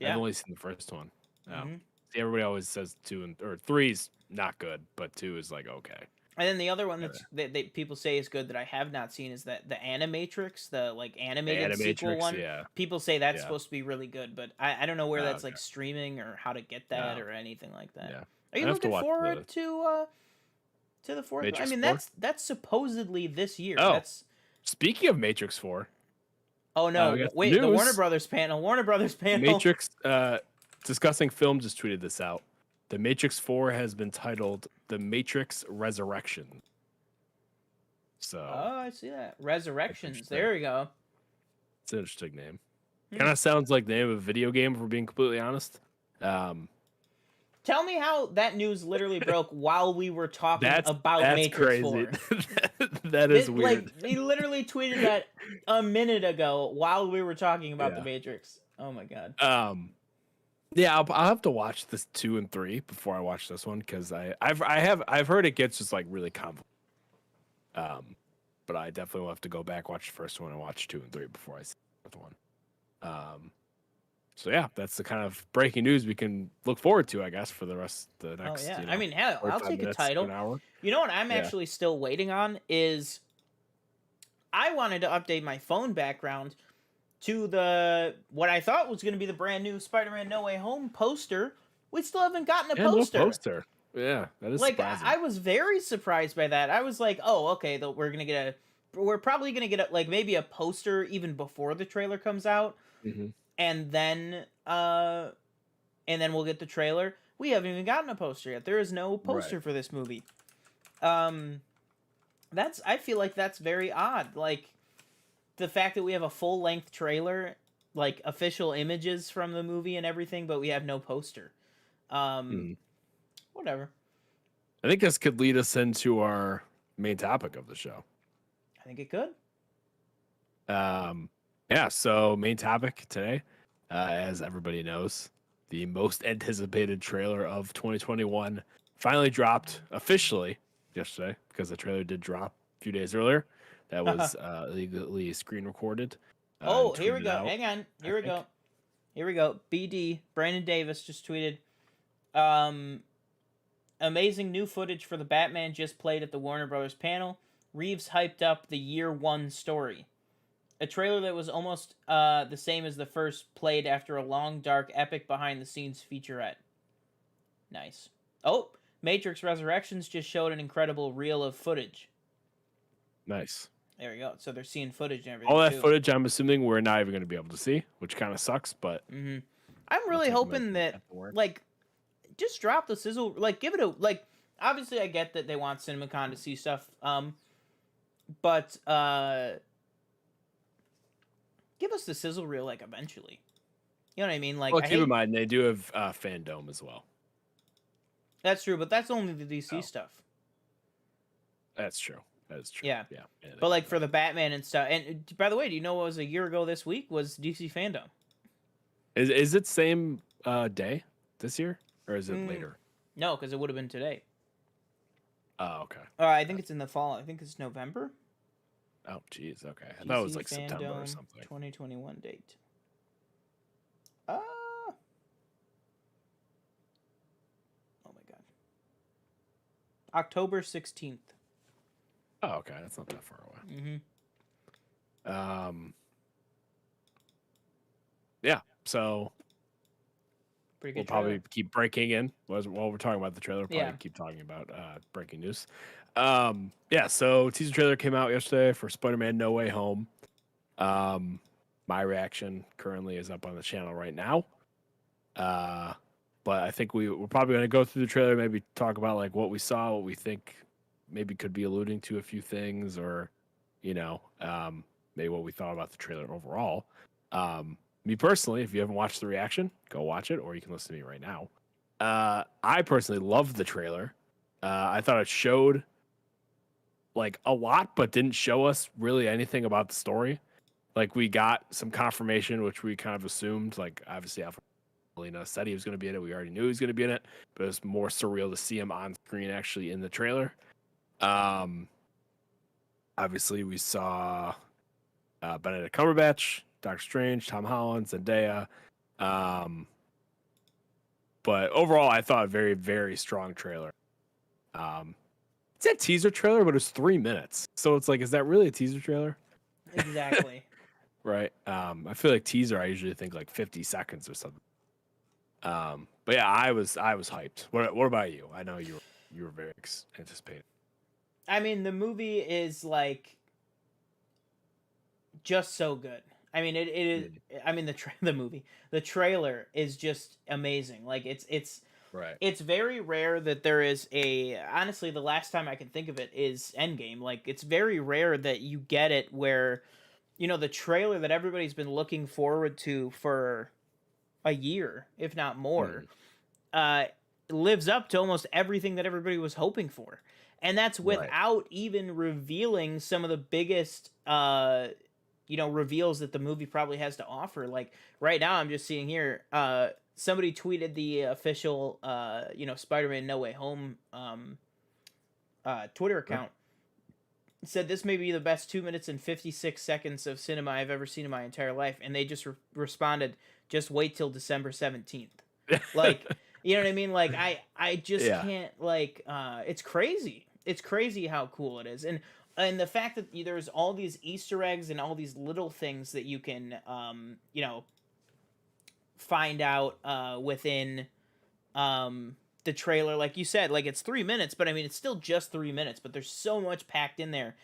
I've Yeah. only seen the first one. Oh, Hmm. see, everybody always says or three's not good, but two is like okay. And then the other one Uh, that people say is good that I have not seen is that the Animatrix, the like The animated sequel Animatrix, one. yeah, People say that's yeah. supposed to be really good, but I don't know where Oh, that's okay. like streaming or how to get that Oh, or anything like that. yeah. Are I you have to looking watch the forward to the fourth one? I Matrix mean, 4. that's supposedly this year. Oh, That's speaking of Matrix 4, oh we no, got some wait, the Warner news. Brothers panel. Warner Brothers panel. Matrix discussing film just tweeted this out. The Matrix 4 has been titled The Matrix Resurrection. So Oh, I see that. that's Resurrections. interesting. There we go. It's an interesting name. Hmm. Kind of sounds like the name of a video game, if we're being completely honest. Um, Tell me how that news literally broke while we were talking that's about that's Matrix crazy. 4. That is weird. Like he literally tweeted that a minute ago while we were talking about the Yeah. Matrix. Oh my god. Yeah, I'll have to watch this 2 and 3 before I watch this one because I've heard it gets just like really convoluted. But I definitely will have to go back, watch the first one, and watch 2 and 3 before I see the fourth one. So yeah, that's the kind of breaking news we can look forward to, I guess, for the rest of the Oh next, yeah. I mean, hell, I'll 45 take a minutes to an title. hour. You know what I'm Yeah. actually still waiting on is I wanted to update my phone background to the what I thought was going to be the brand new Spider-Man No Way Home poster. We still haven't gotten a Yeah, no poster. poster. Yeah, that is Like surprising. I was very surprised by that. I was like, "Oh, okay, we're probably going to get like maybe a poster even before the trailer comes out Hmm. and then we'll get the trailer." We haven't even gotten a poster yet. There is no poster Right. for this movie. I feel like that's very odd. Like the fact that we have a full-length trailer, like official images from the movie and everything, but we have no poster. Um, Mhm. Whatever. I think this could lead us into our main topic of the show. I think it could. Yeah, so main topic today, as everybody knows, the most anticipated trailer of 2021, finally dropped officially yesterday because the trailer did drop a few days earlier. That was legally screen recorded and Oh, here we tweeted go. out, Hang on. I Here we think. go. Here we go. BD Brandon Davis just tweeted, um, amazing new footage for the Batman just played at the Warner Brothers panel. Reeves hyped up the year one story. A trailer that was almost the same as the first, played after a long, dark, epic behind-the-scenes featurette. Nice. Oh, Matrix Resurrections just showed an incredible reel of footage. Nice. There we go. So they're seeing footage and All everything that too. footage, I'm assuming we're not even going to be able to see, which kind of sucks, but I'm really I'll take hoping my that, at the word. like, just drop the sizzle. Like, give it a, like, obviously I get that they want CinemaCon to see stuff. But give us the sizzle reel, like, eventually. You know what I mean? Like, Well, I keep in hate, mind they do have Fandom as well. that's true, but that's only the DC Oh. stuff. That's true. That is true. Yeah. Yeah. But like for the Batman and stuff. And by the way, do you know what was a year ago this week was DC Fandom? Is it same day this year or is it Mm. later? No, because it would have been today. Oh, okay. I think it's in the fall. I think it's November. Oh, geez. Okay. I thought it was like DC September or Fandom something. 2021 date. Oh my god. October 16th. Oh, okay. That's not that far away. Yeah. So Pretty good. we'll probably keep breaking in while we're talking about the trailer. We'll probably Yeah. keep talking about breaking news. Yeah. So teaser trailer came out yesterday for Spider-Man: No Way Home. My reaction currently is up on the channel right now. But I think we're probably going to go through the trailer, maybe talk about like what we saw, what we think maybe could be alluding to a few things, or maybe what we thought about the trailer overall. Me personally, if you haven't watched the reaction, go watch it, or you can listen to me right now. I personally loved the trailer. I thought it showed like a lot, but didn't show us really anything about the story. Like we got some confirmation, which we kind of assumed. Like obviously, Alfred Molina said he was going to be in it. We already knew he was going to be in it, but it was more surreal to see him on screen actually in the trailer. Obviously, we saw Benedict Cumberbatch, Doctor Strange, Tom Holland, Zendaya. But overall, I thought a very, very strong trailer. It's a teaser trailer, but it's 3 minutes. So it's like, is that really a teaser trailer? Exactly. Right. I feel like teaser, I usually think like 50 seconds or something. But yeah, I was hyped. What about you? I know you were very anticipated. I mean, the movie is like just so good. I mean, it is. I mean, the trailer is just amazing. Like it's right. It's very rare that there is a. Honestly, the last time I can think of it is Endgame. Like it's very rare that you get it where, the trailer that everybody's been looking forward to for a year, if not more, lives up to almost everything that everybody was hoping for. And that's without even revealing some of the biggest, reveals that the movie probably has to offer. Like right now, I'm just seeing here, somebody tweeted the official, Spider-Man No Way Home Twitter account. Said this may be the best 2 minutes and 56 seconds of cinema I've ever seen in my entire life. And they just responded, just wait till December 17th. Like, you know what I mean? Like, I just can't, like, it's crazy. It's crazy how cool it is. And the fact that there's all these Easter eggs and all these little things that you can, find out within the trailer. Like you said, like, it's 3 minutes, but I mean, it's still just 3 minutes, but there's so much packed in there.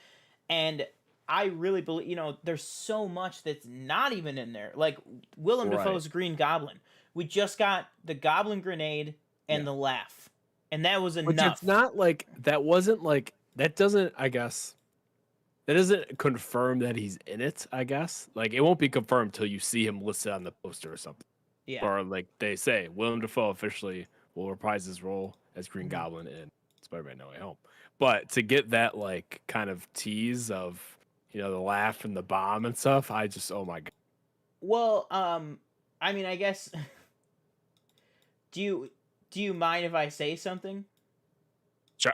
And I really believe, there's so much that's not even in there. Like, Willem Dafoe's Green Goblin. We just got the Goblin grenade and the laugh. And that was enough. Which it's not like, that wasn't like, that doesn't, I guess, that doesn't confirm that he's in it, I guess. Like, it won't be confirmed until you see him listed on the poster or something. Yeah. Or like they say, Willem Dafoe officially will reprise his role as Green Goblin in Spider-Man No Way Home. But to get that, like, kind of tease of, the laugh and the bomb and stuff, I just, oh my God. Well, I mean, I guess Do you mind if I say something? Sure,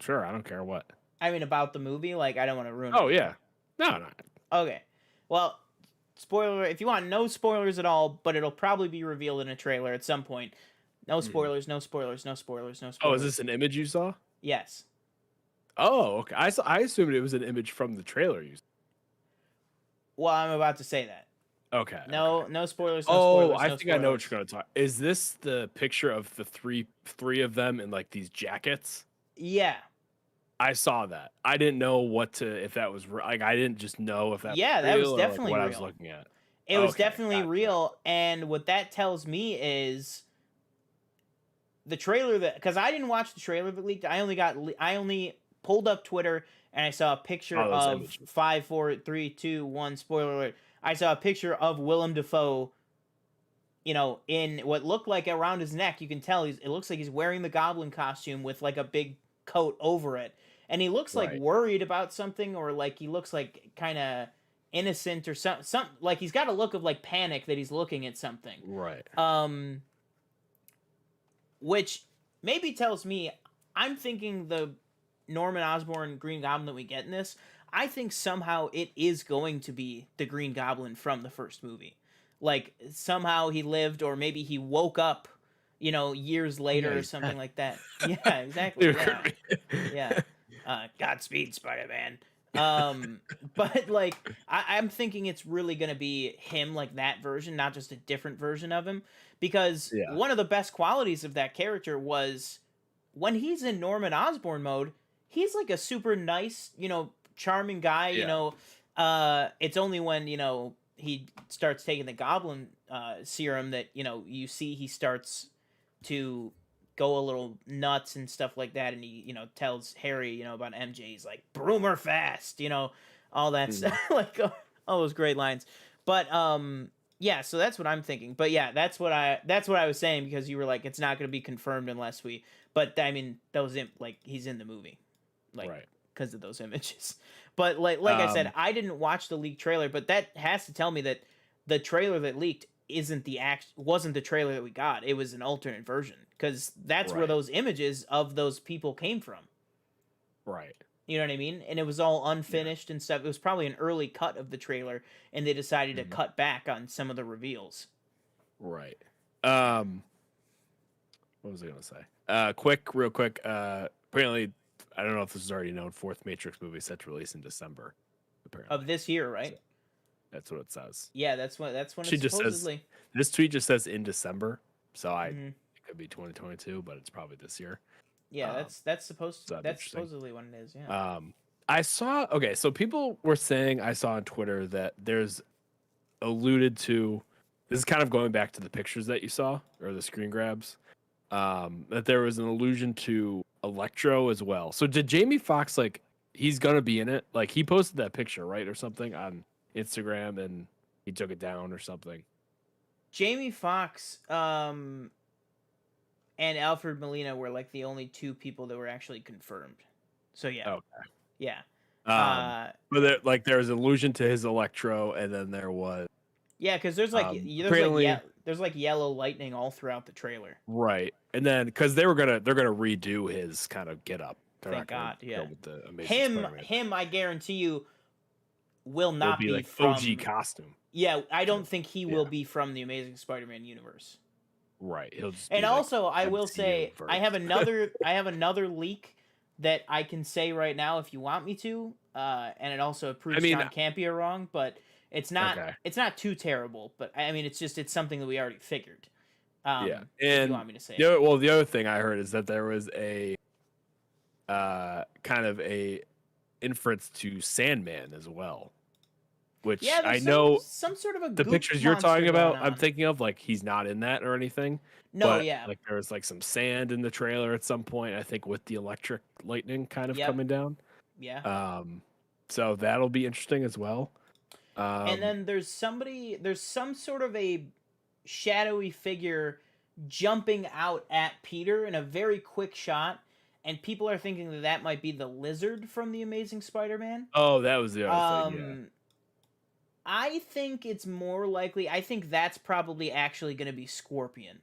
sure. I don't care what. I mean, about the movie. Like, I don't want to ruin it. Oh yeah, no. Okay. Well, spoiler. If you want no spoilers at all, but it'll probably be revealed in a trailer at some point. No spoilers. No spoilers. No spoilers. No spoilers. Oh, is this an image you saw? Yes. Oh, okay. I assumed it was an image from the trailer you saw. Well, I'm about to say that. Okay. No, okay. no spoilers. No Oh, spoilers, I no think I know what spoilers. you're going to talk. Is this the picture of the three of them in like these jackets? Yeah. I saw that. I didn't know if that was like I didn't just know if that Yeah, was that was real or like definitely what I real. was looking at. It was Okay, definitely gotcha. real, and what that tells me is the trailer that, because I didn't watch the trailer that leaked. I only pulled up Twitter and I saw a picture Oh, those of images. 5, 4, 3, 2, 1. Spoiler alert! I saw a picture of Willem Dafoe. You know, in what looked like around his neck, you can tell it looks like he's wearing the Goblin costume with like a big coat over it, and he looks like Right. worried about something, or like he looks like kind of innocent or some like he's got a look of like panic that he's looking at something. Right. Which maybe tells me I'm thinking the Norman Osborn Green Goblin that we get in this. I think somehow it is going to be the Green Goblin from the first movie. Like somehow he lived, or maybe he woke up, you know, years later or something like that. Yeah, exactly. Yeah. Godspeed, Spider-Man. But like I'm thinking it's really gonna be him, like that version, not just a different version of him. Because Yeah. one of the best qualities of that character was when he's in Norman Osborn mode, he's like a super nice, you know, charming guy. You Yeah. know, it's only when, you know, he starts taking the Goblin serum that, you know, you see he starts to go a little nuts and stuff like that, and he, you know, tells Harry, you know, about MJ. He's like, "Broomer fast," you know, all that stuff, like all those great lines. But yeah, so that's what I'm thinking. But yeah, that's what I was saying, because you were like, it's not going to be confirmed unless we. But I mean, those like he's in the movie, like Right. because of those images. But like I said, I didn't watch the leaked trailer, but that has to tell me that the trailer that leaked wasn't the trailer that we got. It was an alternate version, because that's where Right. those images of those people came from. Right. You know what I mean? And it was all unfinished and stuff. It was probably an early cut of the trailer, and they decided to cut back on some of the reveals. Right. What was I gonna say? Real quick. Apparently, I don't know if this is already known. Fourth Matrix movie set to release in December. Apparently, Of this year, right? So, that's what it says. Yeah, that's when She it's just supposedly. This tweet just says in December, so it Mhm. could be 2022, but it's probably this year. Yeah, that's supposed so that'd be that's interesting. supposedly what it is. Yeah. I saw. Okay, so people were saying, I saw on Twitter that there's alluded to. This is kind of going back to the pictures that you saw or the screen grabs. That there was an allusion to Electro as well. So did Jamie Foxx, like, he's gonna be in it? Like, he posted that picture, right, or something on Instagram, and he took it down or something. Jamie Foxx and Alfred Molina were like the only two people that were actually confirmed. So yeah. Okay. Yeah. But there was an allusion to his Electro, and then there was Yeah, because there's like there's like yellow lightning all throughout the trailer. right, and then because they're gonna redo his kind of get up. Thank God. Yeah. With the Amazing Spider-Man. Him, I guarantee you, will not be like from OG costume. Yeah, I don't think he will be from the Amazing Spider-Man universe. Right. He'll just And be also, like I will say, verse. I have another leak that I can say right now if you want me to, and it also proves John Campea wrong, but it's not too terrible. But I mean, it's something that we already figured. Yeah, if and you want me to say the other thing I heard is that there was a kind of a inference to Sandman as well, which I know some sort of a the pictures you're talking about. I'm thinking of, like, he's not in that or anything. No, but, yeah, like, there was like some sand in the trailer at some point. I think with the electric lightning kind of coming down. Yeah. So that'll be interesting as well. And then there's some sort of a shadowy figure jumping out at Peter in a very quick shot, and people are thinking that might be the Lizard from the Amazing Spider-Man. Oh, that was the other thing. Yeah. I think it's more likely. I think that's probably actually going to be Scorpion,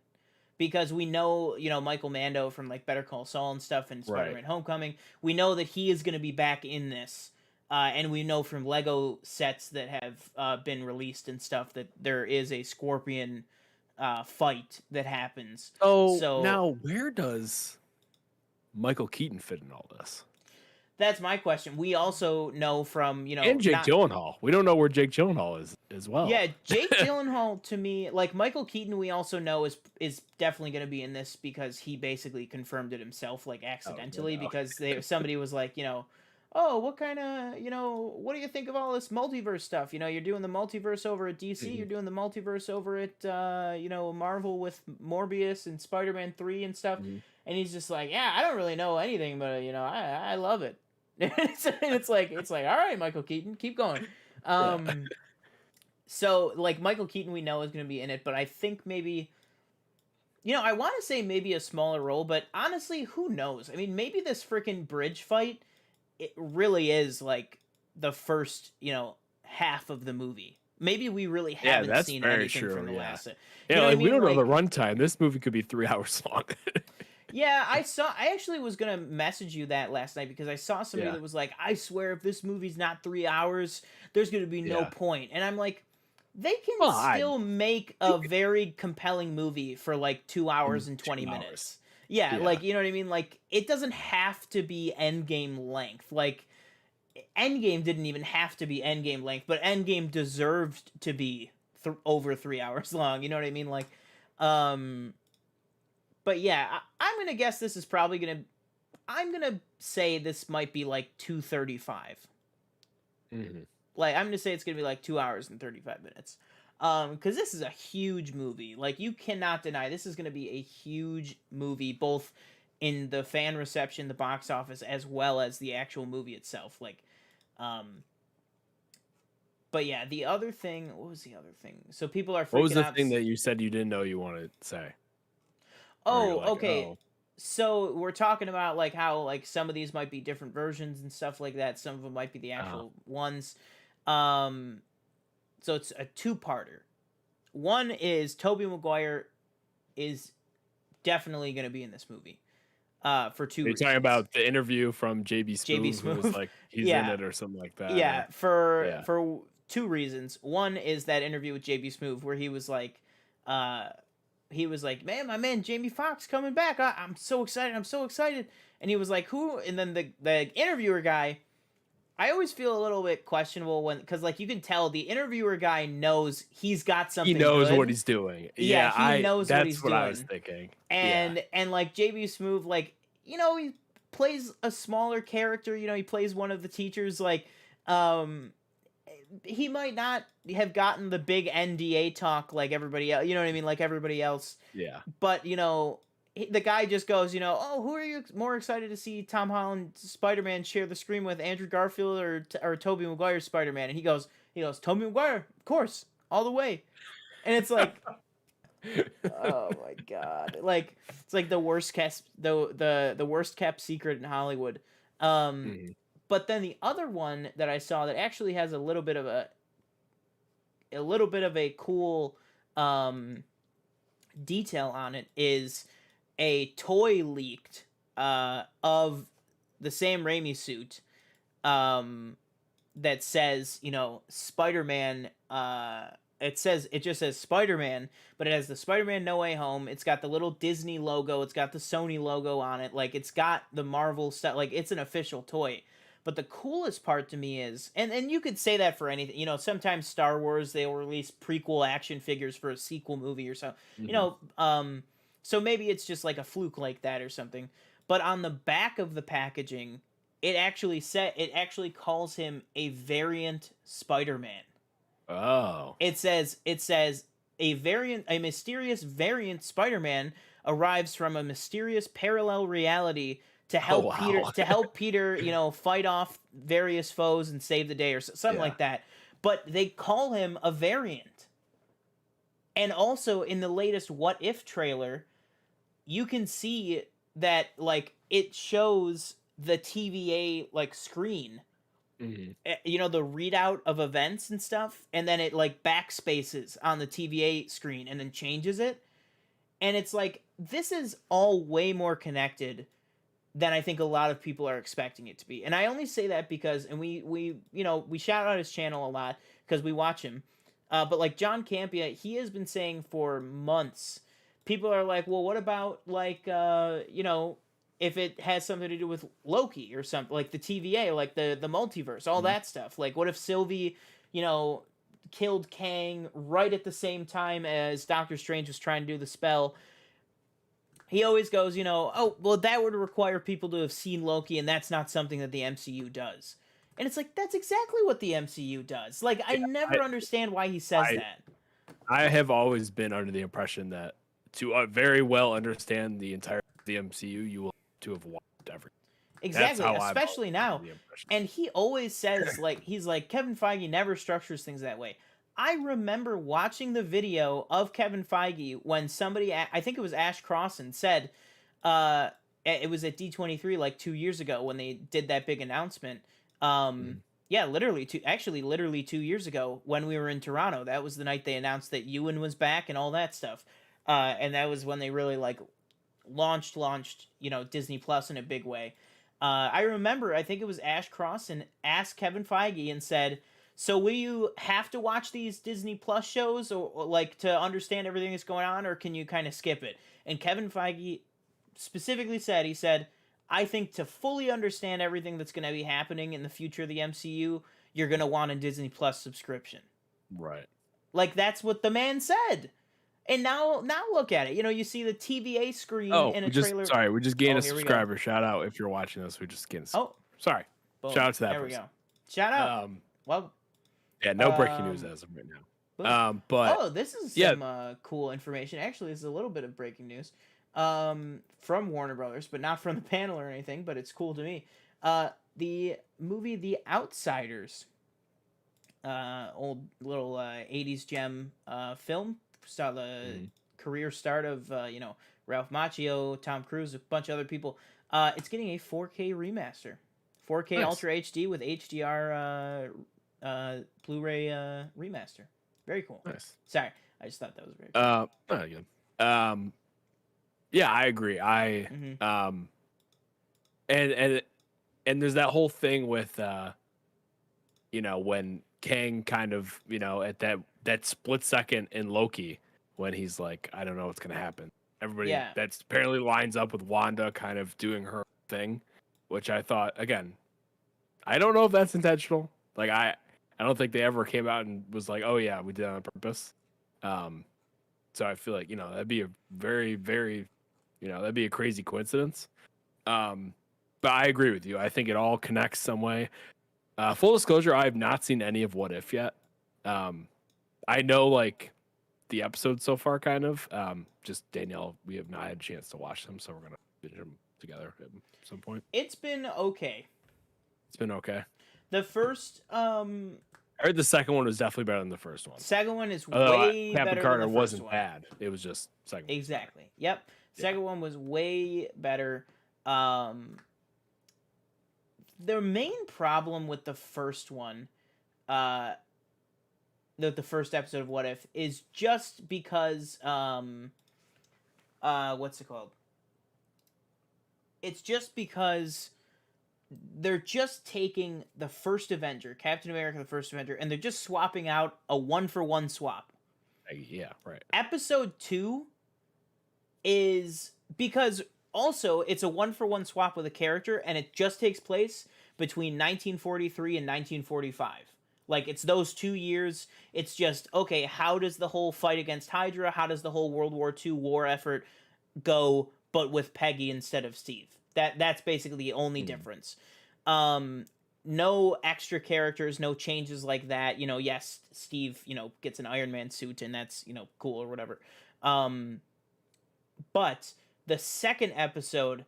because we know, Michael Mando from like Better Call Saul and stuff and Right. Spider-Man Homecoming. We know that he is going to be back in this. And we know from Lego sets that have been released and stuff that there is a Scorpion fight that happens. So So now, where does Michael Keaton fit in all this? that's my question. We also know from, And Jake not Gyllenhaal. We don't know where Jake Gyllenhaal is as well. yeah, Jake Gyllenhaal to me, like Michael Keaton, we also know is definitely going to be in this because he basically confirmed it himself, like accidentally, because somebody was like, oh, what kind of, what do you think of all this multiverse stuff? You're doing the multiverse over at DC, you're doing the multiverse over at, Marvel with Morbius and Spider-Man 3 and stuff. And he's just like, yeah, I don't really know anything, but, I love it. it's like, all right, Michael Keaton, keep going. So, like, Michael Keaton we know is going to be in it, but I think maybe, I want to say maybe a smaller role, but honestly, who knows? I mean, maybe this freaking bridge fight, it really is, like, the first, half of the movie. Maybe we really haven't seen anything from the last. Yeah, like, we don't know the runtime. This movie could be 3 hours long. Yeah, I actually was going to message you that last night because I saw somebody that was like, I swear if this movie's not 3 hours, there's going to be no point. And I'm like, they can still make a very compelling movie for like 2 hours and 20 minutes. Yeah, like, you know what I mean? Like, it doesn't have to be Endgame length. Like, Endgame didn't even have to be Endgame length, but Endgame deserved to be over 3 hours long. You know what I mean? Like, but yeah, I'm going to guess this is probably going to... I'm going to say this might be like 2:35. Like, I'm going to say it's going to be like 2 hours and 35 minutes. Because this is a huge movie. Like, you cannot deny this is going to be a huge movie, both in the fan reception, the box office, as well as the actual movie itself. Like, but yeah, the other thing... What was the other thing? So people are freaking out... What was the thing that you said you didn't know you wanted to say? Oh, like, okay. Oh. So we're talking about like how like some of these might be different versions and stuff like that. Some of them might be the actual ones. So it's a two-parter. One is Tobey Maguire is definitely going to be in this movie. For two reasons. You're talking about the interview from J.B. Smoove, who was like he's in it or something like that. Yeah, for two reasons. One is that interview with J.B. Smoove where he was like, man, my man Jamie Foxx coming back. I'm so excited. I'm so excited. And he was like, who? And then the interviewer guy, I always feel a little bit questionable because like you can tell the interviewer guy knows he's got something. He knows good. What he's doing. Yeah, he knows what he's doing. That's what I was thinking. And like JB Smoove, like, he plays a smaller character. He plays one of the teachers. Like, he might not have gotten the big NDA talk like everybody else. You know what I mean? Like everybody else. Yeah. But, the guy just goes, oh, who are you more excited to see Tom Holland Spider-Man share the screen with, Andrew Garfield or Tobey Maguire Spider-Man? And he goes, Tobey Maguire, of course, all the way. And it's like, oh my God. Like, it's like the worst kept, the worst kept secret in Hollywood. But then the other one that I saw that actually has a little bit of a cool detail on it is a toy leaked of the Sam Raimi suit that says, Spider-Man. It just says Spider-Man, but it has the Spider-Man No Way Home. It's got the little Disney logo. It's got the Sony logo on it. Like, it's got the Marvel stuff. Like, it's an official toy. But the coolest part to me is, and you could say that for anything, sometimes Star Wars, they'll release prequel action figures for a sequel movie or so, so maybe it's just like a fluke like that or something. But on the back of the packaging, it actually calls him a variant Spider-Man. Oh. It says a mysterious variant Spider-Man arrives from a mysterious parallel reality to help Peter, fight off various foes and save the day or something like that. But they call him a variant. And also in the latest What If trailer, you can see that like it shows the TVA like screen. The readout of events and stuff, and then it like backspaces on the TVA screen and then changes it. And it's like, this is all way more connected than I think a lot of people are expecting it to be. And I only say that because, and we we shout out his channel a lot because we watch him. But like John Campea, he has been saying for months, people are like, well, what about like, if it has something to do with Loki or something, like the TVA, like the multiverse, all that stuff. Like, what if Sylvie, killed Kang right at the same time as Doctor Strange was trying to do the spell? He always goes, oh, well, that would require people to have seen Loki, and that's not something that the MCU does. And it's like, that's exactly what the MCU does. Like, I never understand why he says that. I have always been under the impression that to very well understand the entire the MCU, you will have to have watched everything. Exactly, especially now. And he always says, like, he's like, Kevin Feige never structures things that way. I remember watching the video of Kevin Feige when somebody, I think it was Ash Crossan, said, it was at D23 like 2 years ago when they did that big announcement. Yeah, literally 2 years ago when we were in Toronto. That was the night they announced that Ewan was back and all that stuff. And that was when they really like launched, Disney Plus in a big way. I remember, I think it was Ash Crossan asked Kevin Feige and said, so will you have to watch these Disney Plus shows or like to understand everything that's going on, or can you kind of skip it? And Kevin Feige specifically said, he said, I think to fully understand everything that's going to be happening in the future of the MCU, you're going to want a Disney Plus subscription. Right. Like, that's what the man said. And now look at it. You see the TVA screen in a trailer. Sorry, we just gained a subscriber. Shout out if you're watching this. We just gained. Sorry. Boom. Shout out to that there person. We go. Shout out. Well. Yeah, no breaking news as of right now. But this is some cool information. Actually, this is a little bit of breaking news. From Warner Brothers, but not from the panel or anything. But it's cool to me. The movie The Outsiders, old little 80s gem film. Saw the career start of Ralph Macchio, Tom Cruise, a bunch of other people. It's getting a 4K remaster, 4K nice. Ultra HD with HDR Blu-ray remaster. Very cool. Nice. Sorry, I just thought that was very cool. Good. Yeah, I agree. And there's that whole thing with when Kang kind of at that split second in Loki when he's like, I don't know what's gonna happen. Everybody that's apparently lines up with Wanda kind of doing her thing, which I thought, again, I don't know if that's intentional. Like I don't think they ever came out and was like, oh yeah, we did it on purpose. So I feel like that'd be a very, very that'd be a crazy coincidence. But I agree with you. I think it all connects some way. Full disclosure, I have not seen any of What If yet. I know like the episodes so far, kind of. Just Danielle, we have not had a chance to watch them, so we're gonna binge them together at some point. It's been okay. The first, I heard the second one was definitely better than the first one. Second one is way Captain better Carter than the first wasn't one. bad. It was just second. Exactly. Yep. Second one was way better. The main problem with the first one, the first episode of What If, is just because what's it called? It's just because they're just taking the first Avenger, Captain America, the first Avenger, and they're just swapping out a 1-for-1 swap. Yeah, right. Episode 2 is because also it's a 1-for-1 swap with a character, and it just takes place between 1943 and 1945. Like, it's those 2 years. It's just, okay, how does the whole fight against Hydra, how does the whole World War II war effort go, but with Peggy instead of Steve? That's basically the only difference. No extra characters, no changes like that. Yes, Steve, gets an Iron Man suit, and that's, cool or whatever. But the second episode,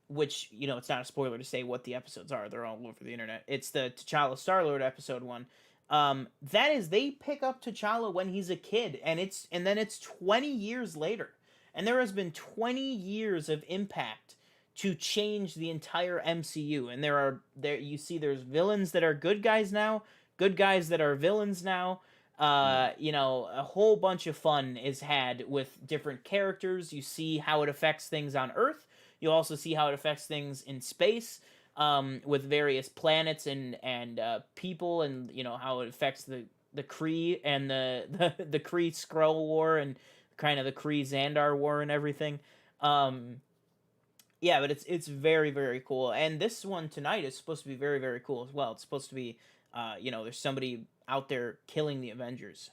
which, it's not a spoiler to say what the episodes are. They're all over the internet. It's the T'Challa Star-Lord episode 1. That is, they pick up T'Challa when he's a kid, and then it's 20 years later. And there has been 20 years of impact to change the entire MCU. And there's villains that are good guys now, good guys that are villains now. You know, a whole bunch of fun is had with different characters. You see how it affects things on Earth. You also see how it affects things in space, with various planets and people, and you know how it affects the Kree and the Kree Skrull War and kind of the Kree Xandar War and everything. Yeah, but it's very very cool. And this one tonight is supposed to be very very cool as well. It's supposed to be, you know, there's somebody out there killing the Avengers,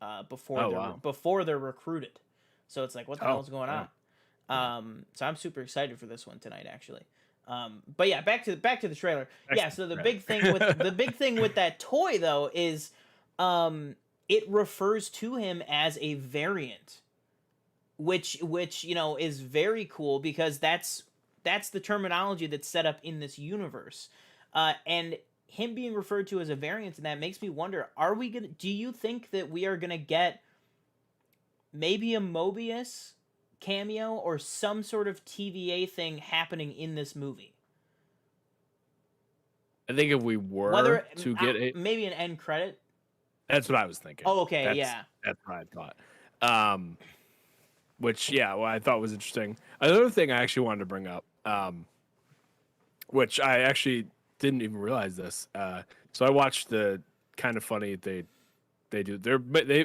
Oh wow. before they're recruited. So it's like, what the hell's going Yeah. on? So I'm super excited for this one tonight, actually. But yeah, back to the trailer. Yeah, so the big thing with that toy though is, it refers to him as a variant, which you know is very cool because that's the terminology that's set up in this universe, and him being referred to as a variant, and that makes me wonder: do you think that we are gonna get maybe a Mobius cameo or some sort of TVA thing happening in this movie? I think if we were to get it, maybe an end credit. that's what I was thinking. Oh, okay, yeah. That's what I thought. Which, yeah, what I thought was interesting. Another thing I actually wanted to bring up, which I actually didn't even realize this. So I watched the kind of funny they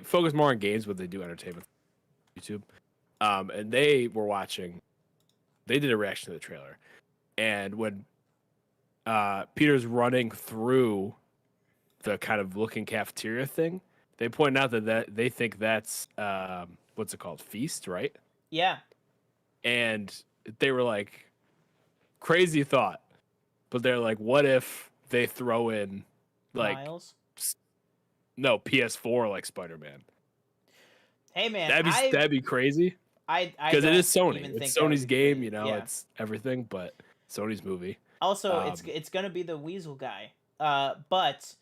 focus more on games, but they do entertainment on YouTube. And they did a reaction to the trailer, and when Peter's running through the kind of looking cafeteria thing, they point out that they think that's what's it called? Feast, right? Yeah. And they were like, crazy thought. But they're like, what if they throw in like Miles? No, PS4 like Spider-Man? Hey man, that'd be crazy. Because it is Sony. It's Sony's game, you know, yeah. It's everything, but Sony's movie. Also, it's gonna be the Weasel guy. But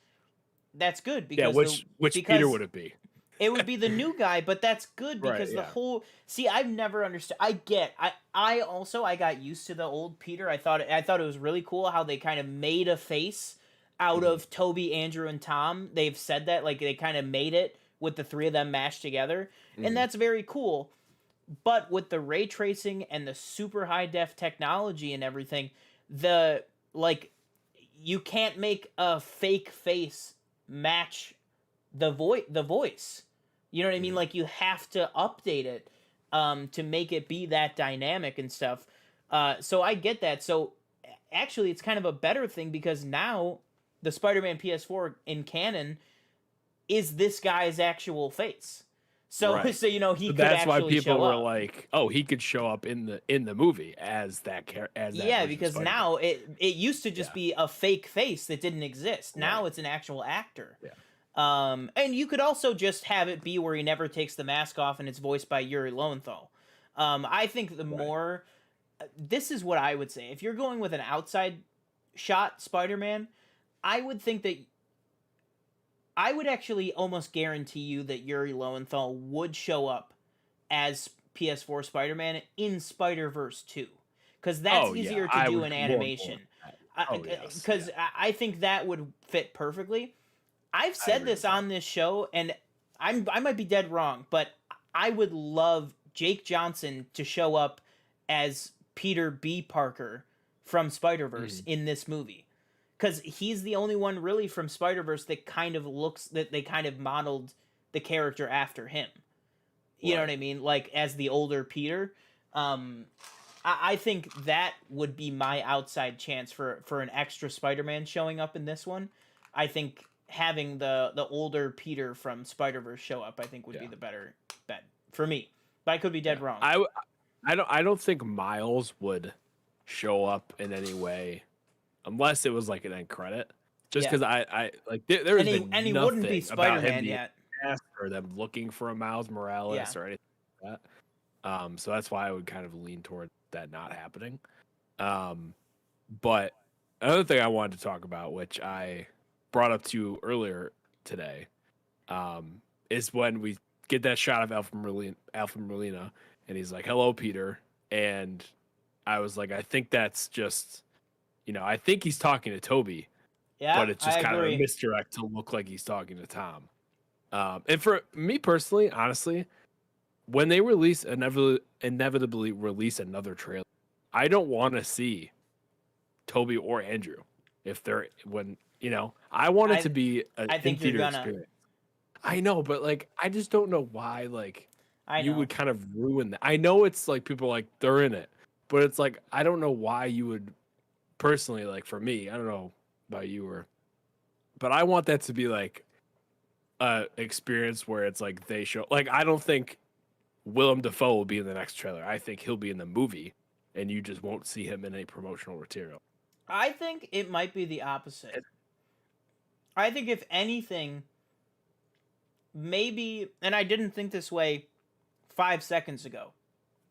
that's good because which Peter would it be? It would be the new guy, but that's good because the whole I've never understood. I got used to the old Peter. I thought it was really cool how they kind of made a face out of Toby, Andrew, and Tom. They've said that, like, they kind of made it with the three of them mashed together, and that's very cool. But with the ray tracing and the super high def technology and everything, you can't make a fake face match the voice. You know what I mean? Like, you have to update it to make it be that dynamic and stuff. So I get that. So actually, it's kind of a better thing because now the Spider-Man PS4 in canon is this guy's actual face. So so you know he could that's actually why people show were up. like, oh, he could show up in the movie as that yeah, because now it used to just be a fake face that didn't exist. Now it's an actual actor. Yeah. And you could also just have it be where he never takes the mask off and it's voiced by Yuri Lowenthal. I think the more... This is what I would say. If you're going with an outside shot Spider-Man, I would think that... I would actually almost guarantee you that Yuri Lowenthal would show up as PS4 Spider-Man in Spider-Verse 2. Because that's easier to do in animation. Because I think that would fit perfectly. I've said this on this show, and I might be dead wrong, but I would love Jake Johnson to show up as Peter B. Parker from Spider-Verse in this movie. Because he's the only one really from Spider-Verse that kind of that they kind of modeled the character after him. You know what I mean? Like, as the older Peter. I think that would be my outside chance for an extra Spider-Man showing up in this one. I think having the older Peter from Spider-Verse show up, I think would be the better bet for me. But I could be dead wrong. I don't think Miles would show up in any way unless it was like an end credit. Just because I like there is and he wouldn't be Spider-Man yet, or them looking for a Miles Morales or anything like that. So that's why I would kind of lean toward that not happening. But another thing I wanted to talk about, which I brought up to you earlier today, is when we get that shot of Alfred Molina, and he's like, "Hello, Peter," and I was like, I think that's just, I think he's talking to Toby, but it's just kind of a misdirect to look like he's talking to Tom. And for me personally, honestly, when they inevitably release another trailer, I don't want to see Toby or Andrew if they're when I want it to I be an I in think you're theater gonna. experience. I know, but like I just don't know why I you know. would kind of ruin that. I know it's like people are like they're in it, but it's like I don't know why you would personally like for me. I don't know about you but I want that to be like a experience where it's like they show like I don't think Willem Dafoe will be in the next trailer. I think he'll be in the movie, and you just won't see him in any promotional material. I think it might be the opposite. I think if anything, maybe, and I didn't think this way 5 seconds ago.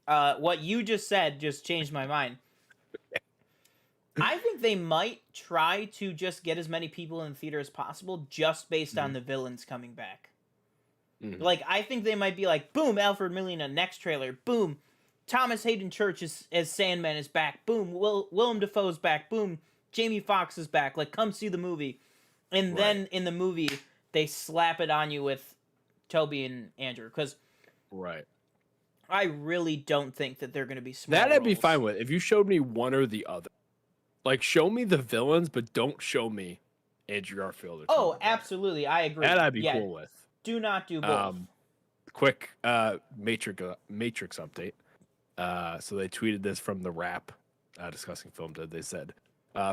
What you just said just changed my mind. I think they might try to just get as many people in the theater as possible just based on Mhm. the villains coming back. Mhm. Like, I think they might be like, boom, Alfred Molina, next trailer. Boom, Thomas Hayden Church as Sandman is back. Boom, Willem Dafoe's back. Boom, Jamie Foxx is back. Like, come see the movie. And Right. then in the movie, they slap it on you with Toby and Andrew. Because Right. I really don't think that they're going to be small That I'd be roles. fine with if you showed me one or the other. Like, show me the villains, but don't show me Andrew Garfield or Tobey Oh, Maguire. absolutely. I agree. That I'd be Yeah, cool with. do not do both. Quick Matrix update. So they tweeted this from the Wrap discussing film. They said,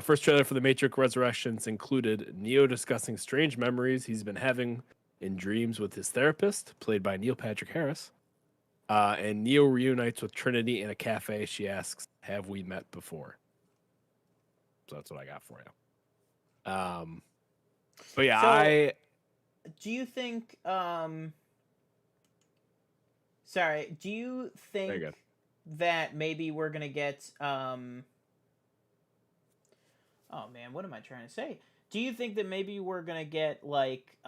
first trailer for the Matrix Resurrections included Neo discussing strange memories he's been having in dreams with his therapist, played by Neil Patrick Harris. And Neo reunites with Trinity in a cafe. She asks, "Have we met before?" So that's what I got for you. But yeah, So, do you think sorry, do you Very think good. that maybe we're going to get oh man, what am I trying to say? Do you think that maybe we're going to get like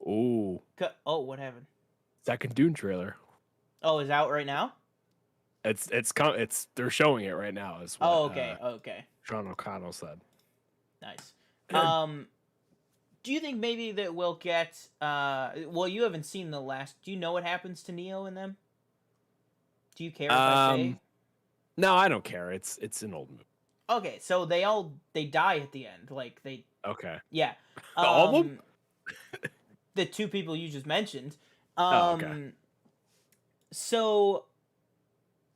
Ooh, oh, what happened? second Dune trailer. Oh, is out right now? It's they're showing it right now. Is what Oh, okay. Okay. Sean O'Connell said. Nice. Do you think maybe that we'll get well, you haven't seen the last. Do you know what happens to Neo in them? Do you care if I say? No, I don't care. It's an old movie. Okay, so they die at the end. Like they Okay. yeah. All of them? The two people you just mentioned. Oh, okay. So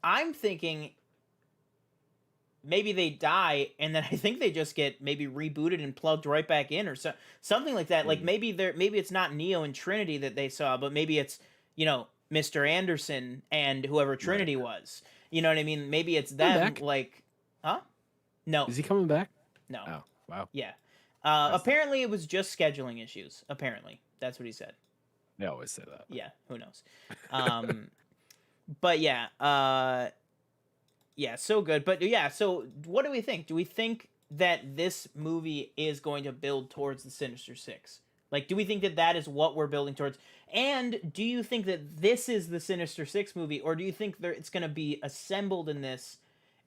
I'm thinking maybe they die and then I think they just get maybe rebooted and plugged right back in or something like that. Like maybe it's not Neo and Trinity that they saw, but maybe it's, Mr. Anderson and whoever Trinity was. You know what I mean? Maybe it's them back? like huh? No. Is he coming back? No. Oh, wow. Yeah. Apparently it was just scheduling issues. Apparently. That's what he said. They always say that. Yeah, who knows? But yeah, yeah, so good. But yeah, so what do we think? Do we think that this movie is going to build towards the Sinister Six? Like, do we think that that is what we're building towards? And do you think that this is the Sinister Six movie, or do you think it's going to be assembled in this,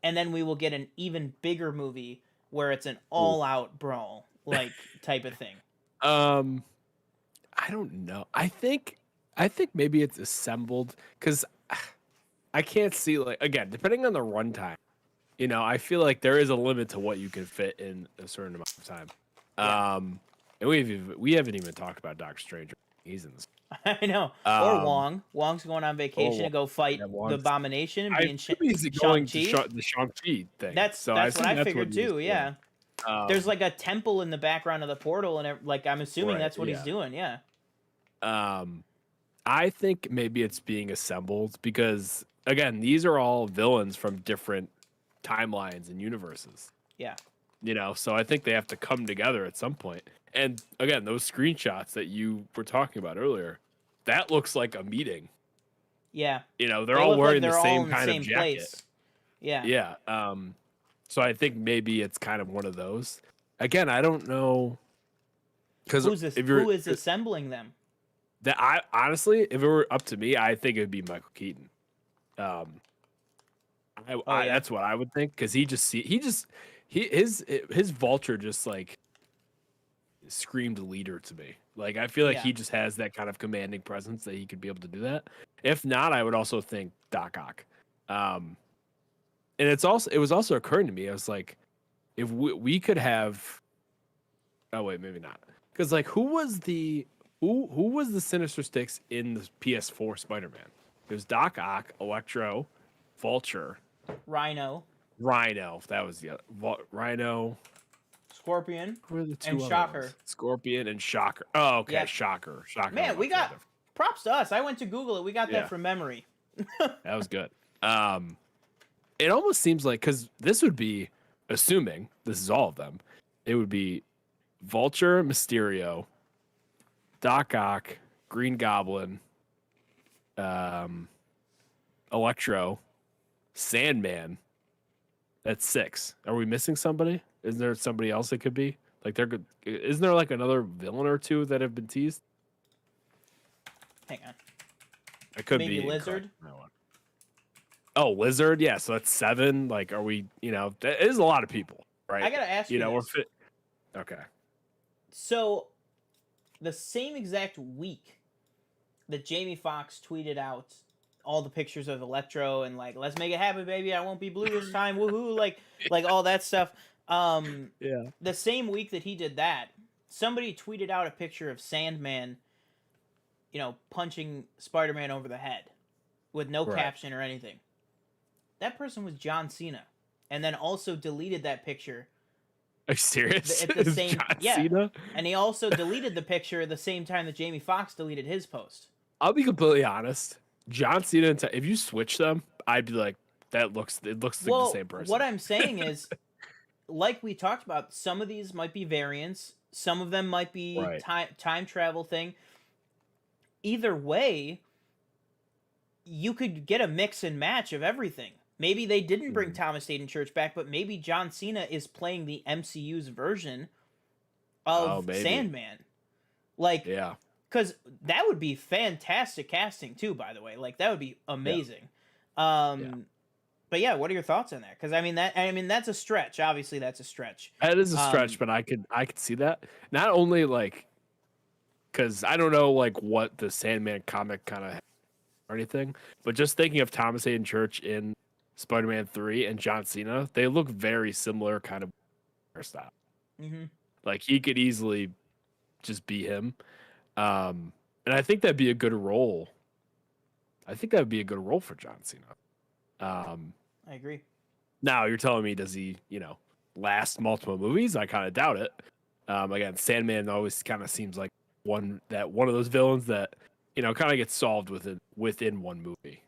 and then we will get an even bigger movie where it's an all-out brawl, like type of thing? I don't know. I think maybe it's assembled because I can't see like again depending on the runtime. I feel like there is a limit to what you can fit in a certain amount of time. Yeah. And we haven't even talked about Doctor Strange. He's in this. I know. Or Wong. Wong's going on vacation to go fight the Abomination and be in he's going to the Shang-Chi thing. That's what I figured too. Yeah. There's like a temple in the background of the portal, and like I'm assuming that's what he's doing. Yeah. I think maybe it's being assembled because again, these are all villains from different timelines and universes. Yeah. So I think they have to come together at some point. And again, those screenshots that you were talking about earlier, that looks like a meeting. Yeah. They're all wearing the same kind of jacket. Place. Yeah. Yeah. So I think maybe it's kind of one of those. Again, I don't know. Because who is assembling them? I honestly, if it were up to me, I think it'd be Michael Keaton. That's what I would think because his Vulture just like screamed leader to me. Like I feel like Yeah. he just has that kind of commanding presence that he could be able to do that. If not, I would also think Doc Ock. And it was also occurring to me. I was like, if we could have, oh wait, maybe not, because like who was the Sinister Six in the PS4 Spider-Man? It was Doc Ock, Electro, Vulture, Rhino, That was the other, Rhino. Scorpion, Who are the and two other ones? Shocker. Scorpion and Shocker. Oh, okay, Yep. Shocker. Man, we got props to us. I went to Google it. We got Yeah. that from memory. That was good. It almost seems like, because this would be, assuming this is all of them, it would be Vulture, Mysterio, Doc Ock, Green Goblin, Electro, Sandman. That's 6. Are we missing somebody? Is there somebody else it could be? Like isn't there like another villain or two that have been teased? Hang on. I could Maybe be Lizard. Oh, Lizard. Yeah, so that's 7. Like, are we? That is a lot of people, right? I gotta ask you. We're This. fit. Okay. So, the same exact week that Jamie Foxx tweeted out all the pictures of Electro and like, let's make it happen, baby. I won't be blue this time. Woohoo! Like all that stuff. Yeah. The same week that he did that, somebody tweeted out a picture of Sandman, punching Spider-Man over the head with no caption or anything. That person was John Cena, and then also deleted that picture. Are you serious? At the same, John yeah. Cena? And he also deleted the picture at the same time that Jamie Foxx deleted his post. I'll be completely honest. John Cena, if you switch them, I'd be like, it looks like the same person. What I'm saying is, like we talked about, some of these might be variants. Some of them might be time travel thing. Either way, you could get a mix and match of everything. Maybe they didn't bring Thomas Hayden Church back, but maybe John Cena is playing the MCU's version of Sandman. Like, yeah. Because that would be fantastic casting, too, by the way. Like, that would be amazing. Yeah. But yeah, what are your thoughts on that? Because that's a stretch. Obviously, that's a stretch. That is a stretch, but I could see that. Not only like, because I don't know like what the Sandman comic kind of or anything, but just thinking of Thomas Hayden Church in Spider-Man 3 and John Cena, they look very similar kind of hairstyle. Mm-hmm. Like he could easily just be him. And I think that'd be a good role. I think that would be a good role for John Cena. I agree. Now you're telling me, does he, last multiple movies? I kind of doubt it. Again, Sandman always kind of seems like one of those villains that, kind of gets solved within one movie.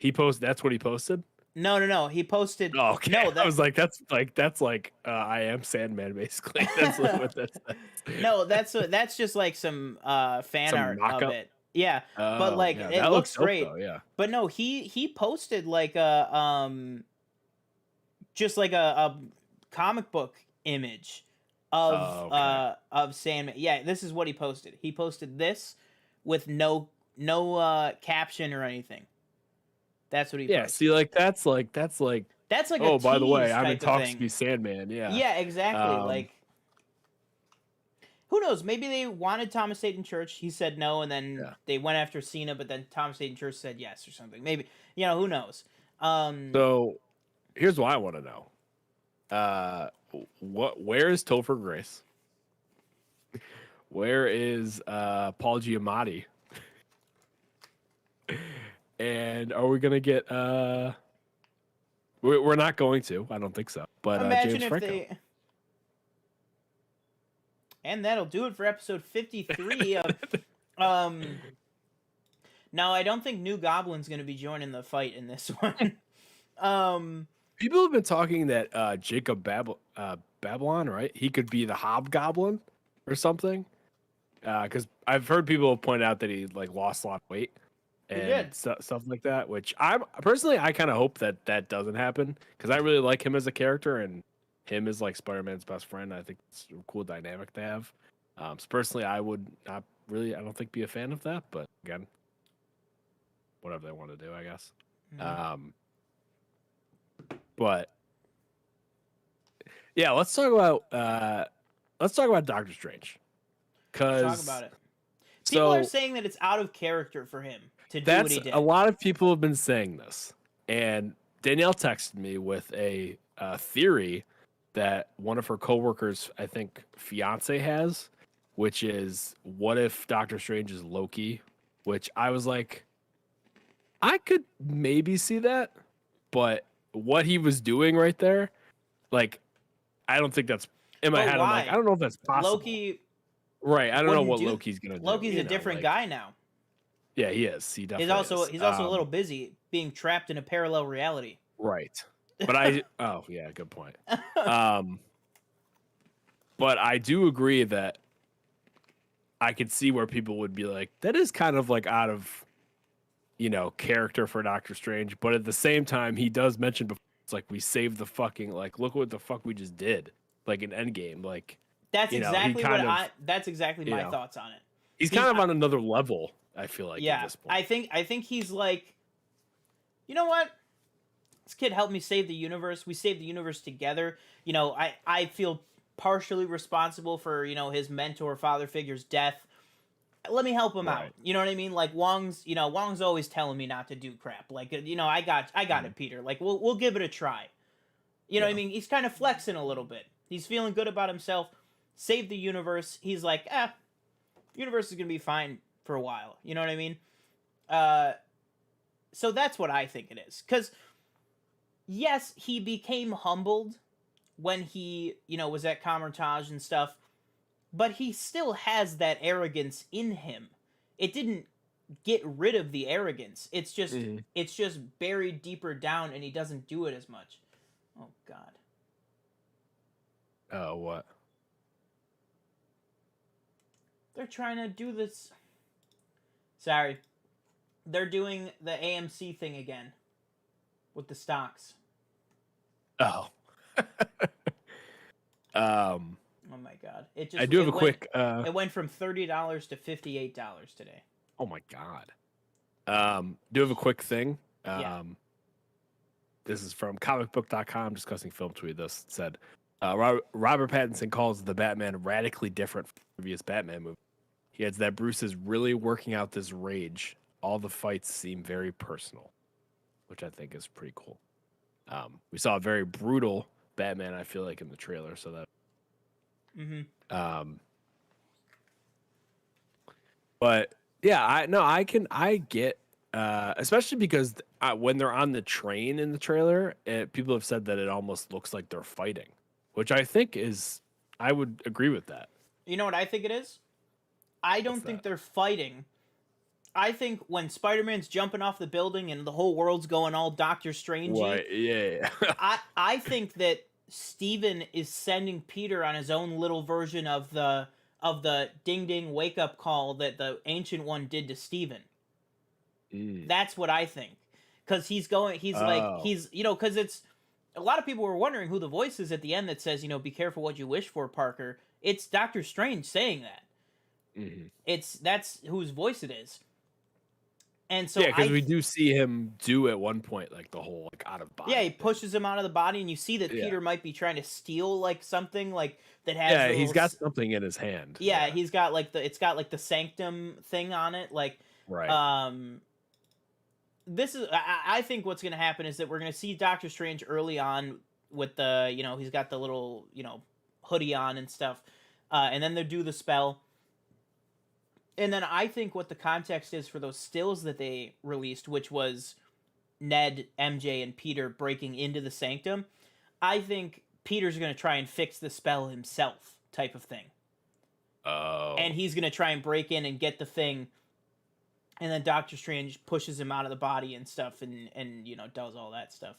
That's what he posted? No. He posted. Oh, okay. No, I was like, that's like I am Sandman, basically. That's like what that says. No, that's just like some fan art of it. Yeah, but like yeah, it looks great. Though, yeah. But no, he posted like a just like a comic book image of Sandman. Yeah, this is what he posted. He posted this with no caption or anything. That's what he posted. See, like that's like oh, by the way, I'm in talks to be Sandman. Yeah, exactly. Like, who knows? Maybe they wanted Thomas Hayden Church. He said no, and then they went after Cena, but then Thomas Hayden Church said yes or something. Maybe, who knows? So here's what I want to know. Where is Topher Grace? Where is Paul Giamatti? And are we gonna get? We're not going to. I don't think so. But imagine James if Franco. they. And that'll do it for episode 53 of. Now I don't think New Goblin's gonna be joining the fight in this one. People have been talking that Jacob Babylon, right? He could be the Hobgoblin or something. Because I've heard people point out that he like lost a lot of weight and stuff like that. Which I kind of hope that doesn't happen because I really like him as a character and him as like Spider-Man's best friend. I think it's a cool dynamic to have. So personally, I would not really, I don't think be a fan of that. But again, whatever they want to do, I guess. Mm-hmm. But yeah, let's talk about Doctor Strange. Talk because about it. People are so saying that it's out of character for him to do what that's he did. a lot of people have been saying this, and Danielle texted me with a theory that one of her coworkers, I think, fiance has, which is what if Doctor Strange is Loki? Which I was like, I could maybe see that, but what he was doing right there, like, I don't think that's in my But head. I'm like, I why? don't know if that's possible. Loki Right. I don't know wouldn't what do. Loki's gonna do. Loki's a different Like, guy now. yeah, he is. He He's definitely also is. he's also a little busy being trapped in a parallel reality. Right. But oh yeah, good point. Um, but I do agree that I could see where people would be like, that is kind of like out of, character for Doctor Strange. But at the same time, he does mention before, it's like we saved the fucking, like, look what the fuck we just did, like in Endgame. Like, That's he exactly kind of, that's exactly you my know, thoughts on it. he's kind of on another level. I feel like at Yeah, this point. I think he's like, you know what? This kid helped me save the universe. We saved the universe together. I feel partially responsible for, his mentor father figure's death. Let me help him out. Right. You know what I mean? Like Wong's always telling me not to do crap. Like, I got it, Peter. Like, we'll give it a try. You know what I mean? He's kind of flexing a little bit. He's feeling good about himself. Save the universe. He's like, universe is going to be fine for a while. You know what I mean? So that's what I think it is. Because, yes, he became humbled when he, was at Comertage and stuff. But he still has that arrogance in him. It didn't get rid of the arrogance. It's just buried deeper down, and he doesn't do it as much. Oh, God. Oh, what? They're trying to do this. Sorry. They're doing the AMC thing again with the stocks. Oh. Oh my God! I do have a quick. It went from $30 to $58 today. Oh my God. Do have a quick thing. Yeah. This is from comicbook.com discussing film tweet. This said, Robert Pattinson calls the Batman radically different from the previous Batman movie. He adds that Bruce is really working out this rage. All the fights seem very personal, which I think is pretty cool. We saw a very brutal Batman, I feel like, in the trailer, so that. But yeah, I get, especially because when they're on the train in the trailer, people have said that it almost looks like they're fighting, which I think I would agree with that. You know what I think it is? I don't think they're fighting. I think when Spider-Man's jumping off the building and the whole world's going all Doctor Strange-y, Right, yeah. I think that Steven is sending Peter on his own little version of the ding ding wake up call that the Ancient One did to Steven. That's what I think. Cuz because it's a lot of people were wondering who the voice is at the end that says, be careful what you wish for, Parker. It's Doctor Strange saying that. That's whose voice it is. And so because we do see him do at one point like the whole like out of body. Yeah, he pushes him out of the body, and you see that Peter might be trying to steal like something like that has. Yeah, he's got something in his hand. Yeah, he's got like it's got like the Sanctum thing on it, like right. This is I think what's going to happen is that we're going to see Doctor Strange early on with the he's got the little hoodie on and stuff, and then they do the spell. And then I think what the context is for those stills that they released, which was Ned, MJ, and Peter breaking into the Sanctum, I think Peter's going to try and fix the spell himself type of thing. Oh. And he's going to try and break in and get the thing, and then Doctor Strange pushes him out of the body and stuff and does all that stuff.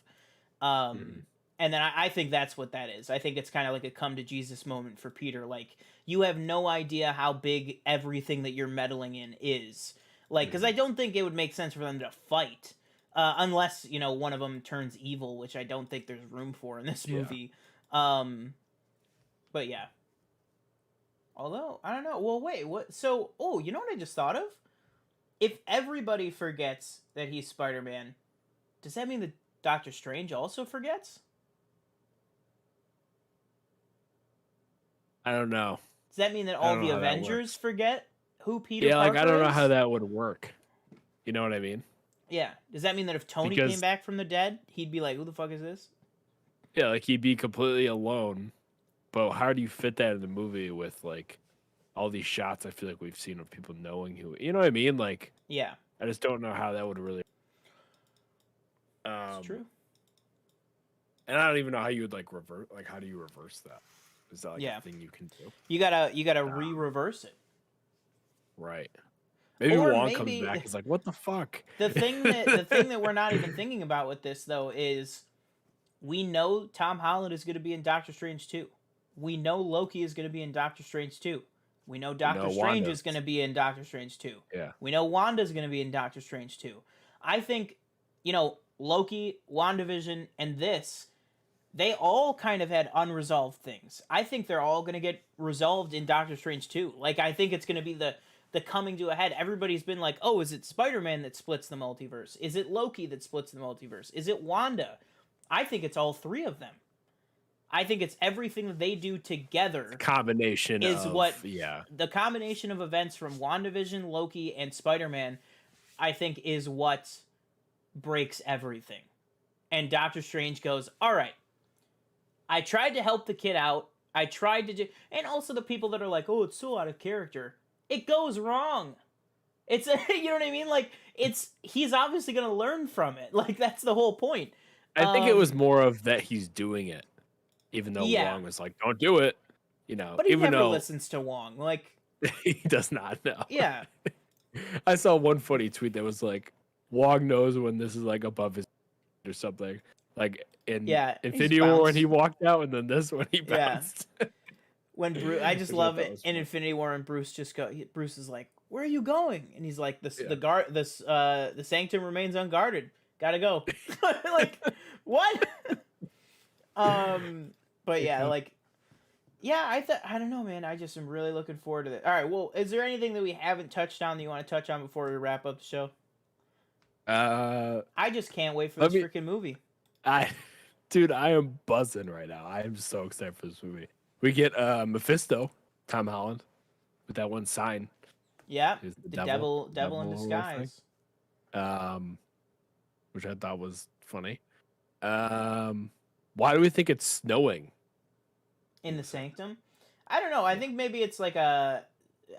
And then I think that's what that is. I think it's kind of like a come to Jesus moment for Peter. Like, you have no idea how big everything that you're meddling in is. Like, because I don't think it would make sense for them to fight. Unless, one of them turns evil, which I don't think there's room for in this movie. But yeah. Although, I don't know. Well, wait. What? So, you know what I just thought of? If everybody forgets that he's Spider-Man, does that mean that Doctor Strange also forgets? I don't know. Does that mean that I all don't the know how that Avengers works. forget who Peter Yeah, like Parker I don't know how is? that would work. You know what I mean? Yeah. Does that mean that if Tony came Because back from the dead, he'd be like, "Who the fuck is this?" yeah, like he'd be completely alone. But how do you fit that in the movie with like all these shots? I feel like we've seen of people knowing who. You know what I mean? Like Yeah, I just don't know how that would really. it's Um, true. and I don't even know how you would like reverse. Like, how do you reverse that? Is that like Yeah, a thing you can do? you gotta Um, re-reverse it, right. Maybe or Wong comes maybe back. He's like, "What the fuck?" the thing that we're not even thinking about with this though is we know Tom Holland is going to be in Doctor Strange 2. We know Loki is going to be in Doctor Strange 2. We know We Doctor know Strange Wanda. is going to be in Doctor Strange 2. Yeah. We know Wanda is going to be in Doctor Strange 2. I think, Loki, WandaVision, and this, they all kind of had unresolved things. I think they're all going to get resolved in Doctor Strange 2. Like, I think it's going to be the coming to a head. Everybody's been like, oh, is it Spider-Man that splits the multiverse? Is it Loki that splits the multiverse? Is it Wanda? I think it's all three of them. I think it's everything that they do together Combination is of what the combination of events from WandaVision, Loki, and Spider-Man, I think, is what breaks everything. And Doctor Strange goes, all right, I tried to help the kid out. I tried to do, and also the people that are like, oh, it's so out of character. It goes wrong. It's you know what I mean? Like he's obviously gonna learn from it. Like that's the whole point. I think it was Um, more of that he's doing it, even though yeah, Wong was like, "Don't do it." but he Even never though listens to Wong. Like, he does not know. yeah, I saw one funny tweet that was like, "Wong knows when this is like above his or something." Like in yeah, he's Infinity War when he bounced. walked out, and then this when he Yeah, bounced. when Bruce, I just Which I love thought it was in funny. Infinity War, and Bruce is like, "Where are you going?" And he's like, "This Yeah. the sanctum remains unguarded. Gotta go." Like, what? But yeah, like, yeah, I don't know, man. I just am really looking forward to that. All right, well, is there anything that we haven't touched on that you want to touch on before we wrap up the show? Uh, I just can't wait for let this me. freaking movie. I, dude, I am buzzing right now. I am so excited for this movie. We get Mephisto, Tom Holland, with that one sign. Yeah, He's the the devil, devil in little thing. disguise. Um, which I thought was funny. Why do we think it's snowing? In the sanctum. I don't know. I think maybe it's like a.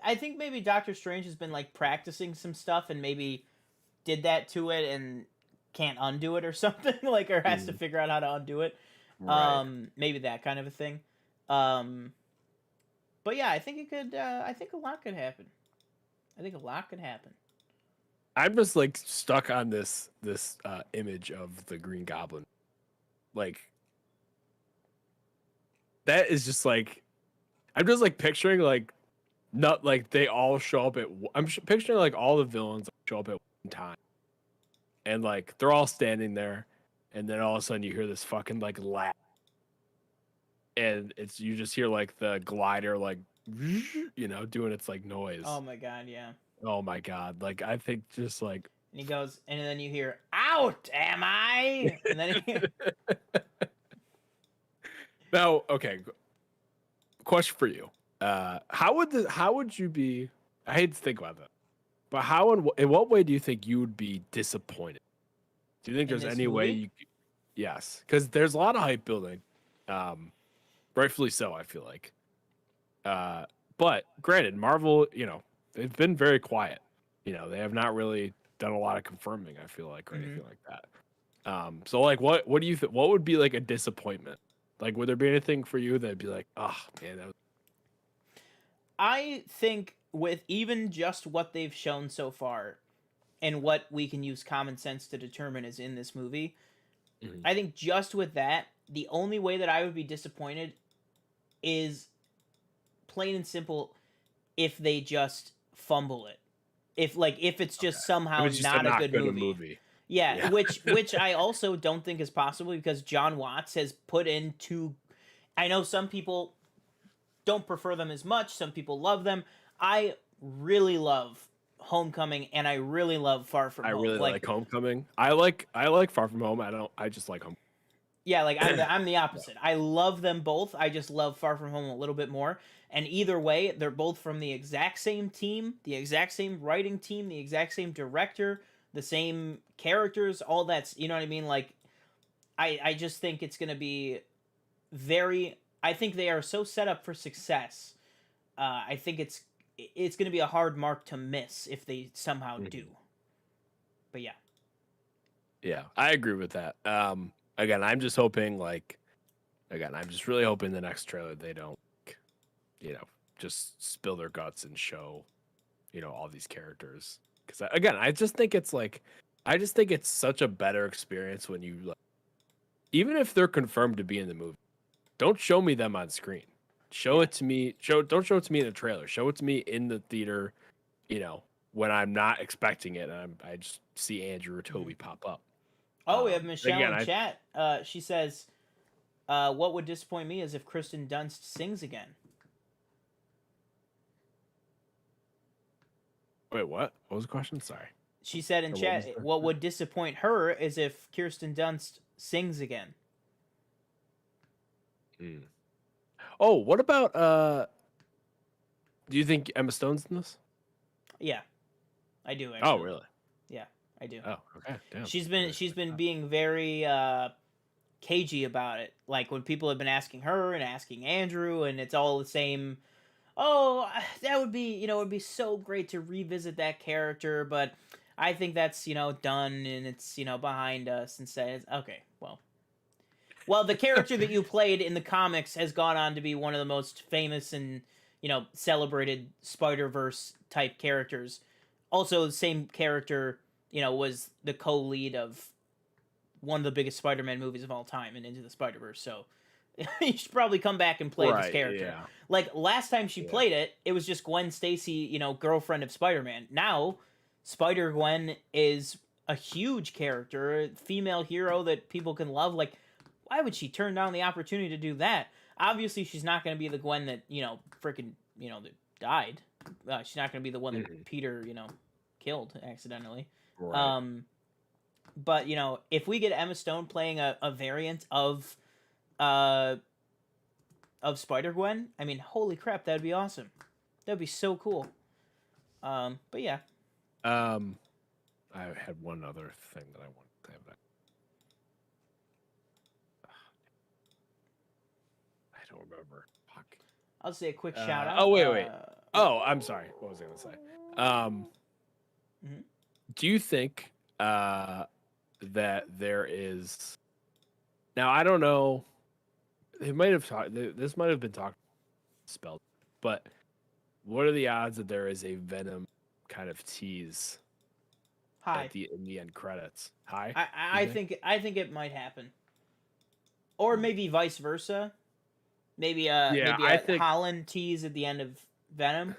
I think maybe Doctor Strange has been like practicing some stuff and maybe did that to it and can't undo it or something like, or has to Mm, figure out how to undo it. right. Maybe that kind of a thing. Um, but yeah, I think it could. I think a lot could happen. I think a lot could happen. I'm just like stuck on this image of the Green Goblin. Like that is just like I'm just like picturing like not like they all show up at. Picturing like all the villains show up at one time, and like they're all standing there, and then all of a sudden you hear this fucking like laugh, and it's you just hear like the glider like doing its like noise. Oh my god, yeah. Oh my god! Like I think just like And he goes, and then you hear, "Out, am I?" And then he, now, okay. Question for you: how would you be? I hate to think about that, but how and in what way do you think you would be disappointed? Do you think in there's this any way movie. you? Yes, because there's a lot of hype building, um, rightfully so. I feel like, uh, but granted, Marvel, they've been very quiet. They have not really done a lot of confirming. I feel like or Hmm. anything like that. So like, what do you think? What would be like a disappointment? Like, would there be anything for you that'd be like, oh man, that was. I think with even just what they've shown so far and what we can use common sense to determine is in this movie, Mhm. I think just with that, the only way that I would be disappointed is plain and simple if they just fumble it. If it's Okay. just It somehow was just a not a not good good a movie. movie. Yeah, Yeah. which I also don't think is possible because John Watts has put into. I know some people don't prefer them as much. Some people love them. I really love Homecoming and I really love Far From I Home. really Like, like Homecoming. I like Far From Home. I just like Home. Yeah, like I'm the opposite. I love them both. I just love Far From Home a little bit more. And either way, they're both from the exact same team, the exact same writing team, the exact same director, the same characters, all that's, you know what I mean? Like I just think it's going to be very I think they are so set up for success. I think it's going to be a hard mark to miss if they somehow do. But yeah. Yeah, I agree with that. Again, I'm just hoping I'm just really hoping the next trailer they don't, you know, just spill their guts and show, all these characters. Because again, I just think it's such a better experience when you even if they're confirmed to be in the movie, don't show me them on screen. Show it to me. Don't show it to me in a trailer. Show it to me in the theater. When I'm not expecting it, and I just see Andrew or Toby pop up. Oh, we have Michelle in chat. She says, "What would disappoint me is if Kristen Dunst sings again." Wait, what? What was the question? Sorry. She said in chat, "What would disappoint her is if Kirsten Dunst sings again." Oh, what about do you think Emma Stone's in this? Yeah, I do. Actually. Oh, really? Yeah, I do. Oh, okay. Damn. She's been being very cagey about it. Like when people have been asking her and asking Andrew, and it's all the same. Oh, that would be it would be so great to revisit that character, but I think that's done and it's behind us and says okay, well, the character that you played in the comics has gone on to be one of the most famous and celebrated Spider-Verse type characters. Also, the same character was the co-lead of one of the biggest Spider-Man movies of all time in Into the Spider-Verse. So you should probably come back and play this character. Yeah. Like last time she played it, it was just Gwen Stacy, girlfriend of Spider-Man. Now, Spider-Gwen is a huge character, a female hero that people can love. Like, why would she turn down the opportunity to do that? Obviously, she's not going to be the Gwen that, freaking, that died. She's not going to be the one that Peter, killed accidentally. Right. But, if we get Emma Stone playing a variant of Spider-Gwen, I mean, holy crap, that'd be awesome. That'd be so cool. But yeah. I had one other thing that I wanted to have. I don't remember. Fuck. I'll say a quick shout out. Oh, wait. Oh, I'm sorry. What was I going to say? Do you think that there is... Now, I don't know. They might have talked. This might have been talked spelled, but what are the odds that there is a Venom kind of tease in the end credits? High. I think it might happen, or maybe vice versa. Maybe a Holland tease at the end of Venom.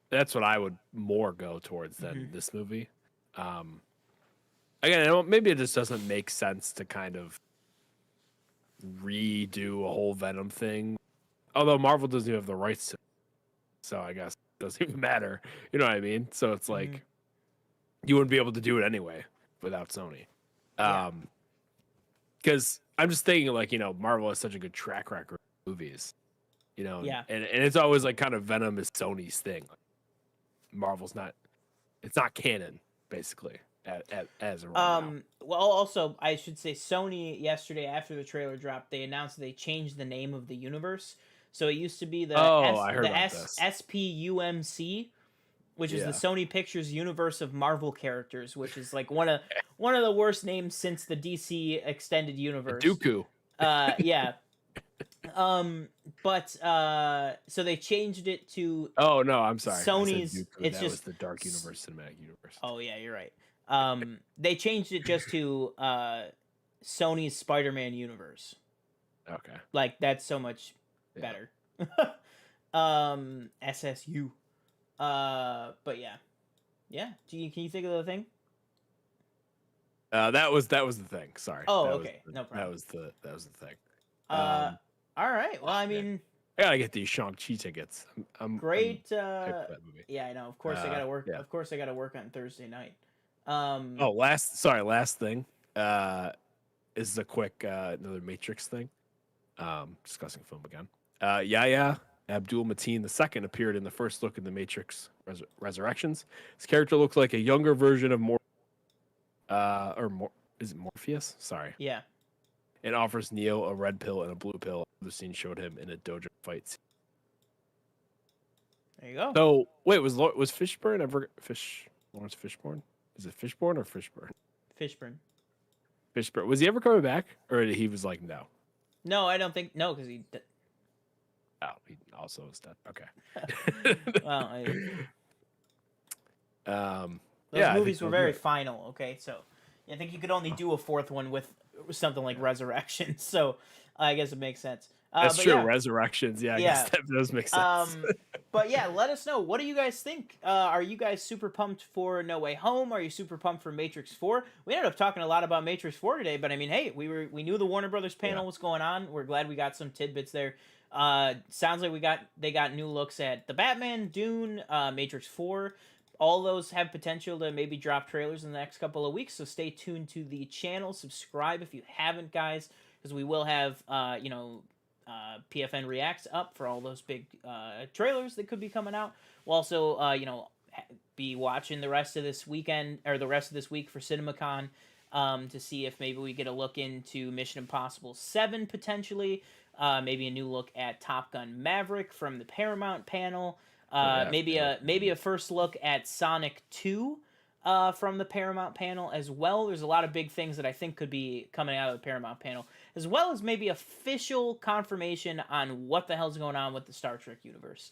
That's what I would more go towards than this movie. Again, maybe it just doesn't make sense to kind of redo a whole Venom thing. Although Marvel doesn't even have the rights to it. So I guess it doesn't even matter. You know what I mean? So it's like you wouldn't be able to do it anyway without Sony. Because I'm just thinking Marvel has such a good track record of movies. And it's always like kind of Venom is Sony's thing. Marvel's not, it's not canon basically as of right now. Well, also I should say Sony yesterday after the trailer dropped, they announced they changed the name of the universe. So it used to be the SPUMC, which is the Sony Pictures Universe of Marvel characters, which is like one of the worst names since the DC Extended Universe. Dooku. Yeah. So they changed it to. Oh no, I'm sorry. Sony's. It's just was the Dark Universe Cinematic Universe. Oh yeah, you're right. They changed it just to Sony's Spider-Man universe. Okay. Like that's so much better. SSU. But yeah. Can you think of the thing? That was the thing. Sorry. Oh, okay. No problem. That was the thing. All right. Well, I mean, I gotta get these Shang-Chi tickets. I'm great. I'm hyped for that movie. Yeah, I know. Of course, I gotta work. Yeah. Of course, I gotta work on Thursday night. Last thing. this is a quick another Matrix thing. Discussing film again. Yahya Abdul Mateen II appeared in the first look in the Matrix Resurrections. His character looks like a younger version of is it Morpheus? Sorry. Yeah. And offers Neo a red pill and a blue pill. The scene showed him in a dojo fight. There you go. So wait, was Fishburne ever Lawrence Fishburne? Is it Fishburne or Fishburne? Fishburne. Was he ever coming back, or he was like no? No, I don't think no, because he. Oh, he also is dead. Okay. Well, those yeah, movies were very final. Okay, so I think you could only do a fourth one with something like Resurrection. So I guess it makes sense. That's true. Yeah. Resurrections. Yeah, I guess that does make sense. But yeah, let us know. What do you guys think? Are you guys super pumped for No Way Home? Are you super pumped for Matrix 4? We ended up talking a lot about Matrix 4 today, but I mean, hey, we knew the Warner Brothers panel was going on. We're glad we got some tidbits there. Sounds like they got new looks at the Batman, Dune, Matrix 4. All those have potential to maybe drop trailers in the next couple of weeks, so stay tuned to the channel. Subscribe if you haven't, guys, because we will have PFN Reacts up for all those big trailers that could be coming out. We'll also, be watching the rest of this weekend, or the rest of this week for CinemaCon, to see if maybe we get a look into Mission Impossible 7 potentially, maybe a new look at Top Gun Maverick from the Paramount panel, maybe a first look at Sonic 2 from the Paramount panel as well. There's a lot of big things that I think could be coming out of the Paramount panel, as well as maybe official confirmation on what the hell's going on with the Star Trek universe.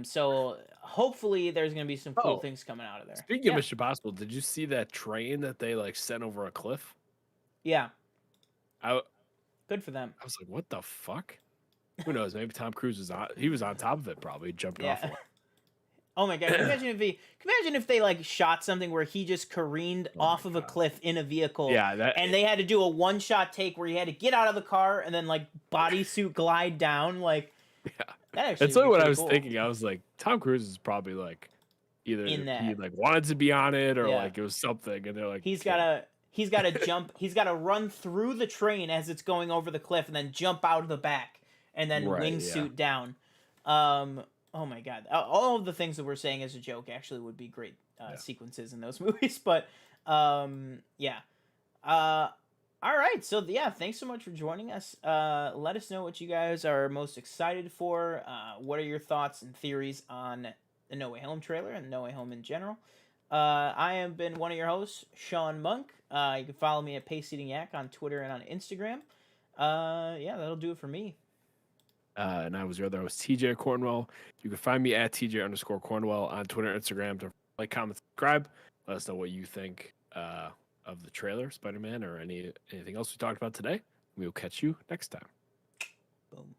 So hopefully there's going to be some cool things coming out of there. Speaking of Mission Impossible, did you see that train that they sent over a cliff? Yeah. Good for them. I was like, what the fuck? Who knows? Maybe Tom Cruise was on top of it, probably jumping off of it. Oh my god! Can you imagine if they shot something where he just careened off of a cliff in a vehicle? Yeah, and they had to do a one-shot take where he had to get out of the car and then bodysuit glide down. That's what I was thinking. I was like, Tom Cruise is probably either he wanted to be on it or it was something, and they're like, he's gotta jump. He's gotta run through the train as it's going over the cliff and then jump out of the back and then wingsuit down. Oh my god! All of the things that we're saying as a joke actually would be great sequences in those movies. But yeah. All right. So yeah, thanks so much for joining us. Let us know what you guys are most excited for. What are your thoughts and theories on the No Way Home trailer and No Way Home in general? I have been one of your hosts, Sean Monk. You can follow me at Pace Eating Yak on Twitter and on Instagram. Yeah, that'll do it for me. And I was your other host, TJ Cornwell. You can find me at TJ_Cornwell on Twitter and Instagram. To like, comment, subscribe. Let us know what you think of the trailer, Spider-Man, or anything else we talked about today. We will catch you next time. Boom.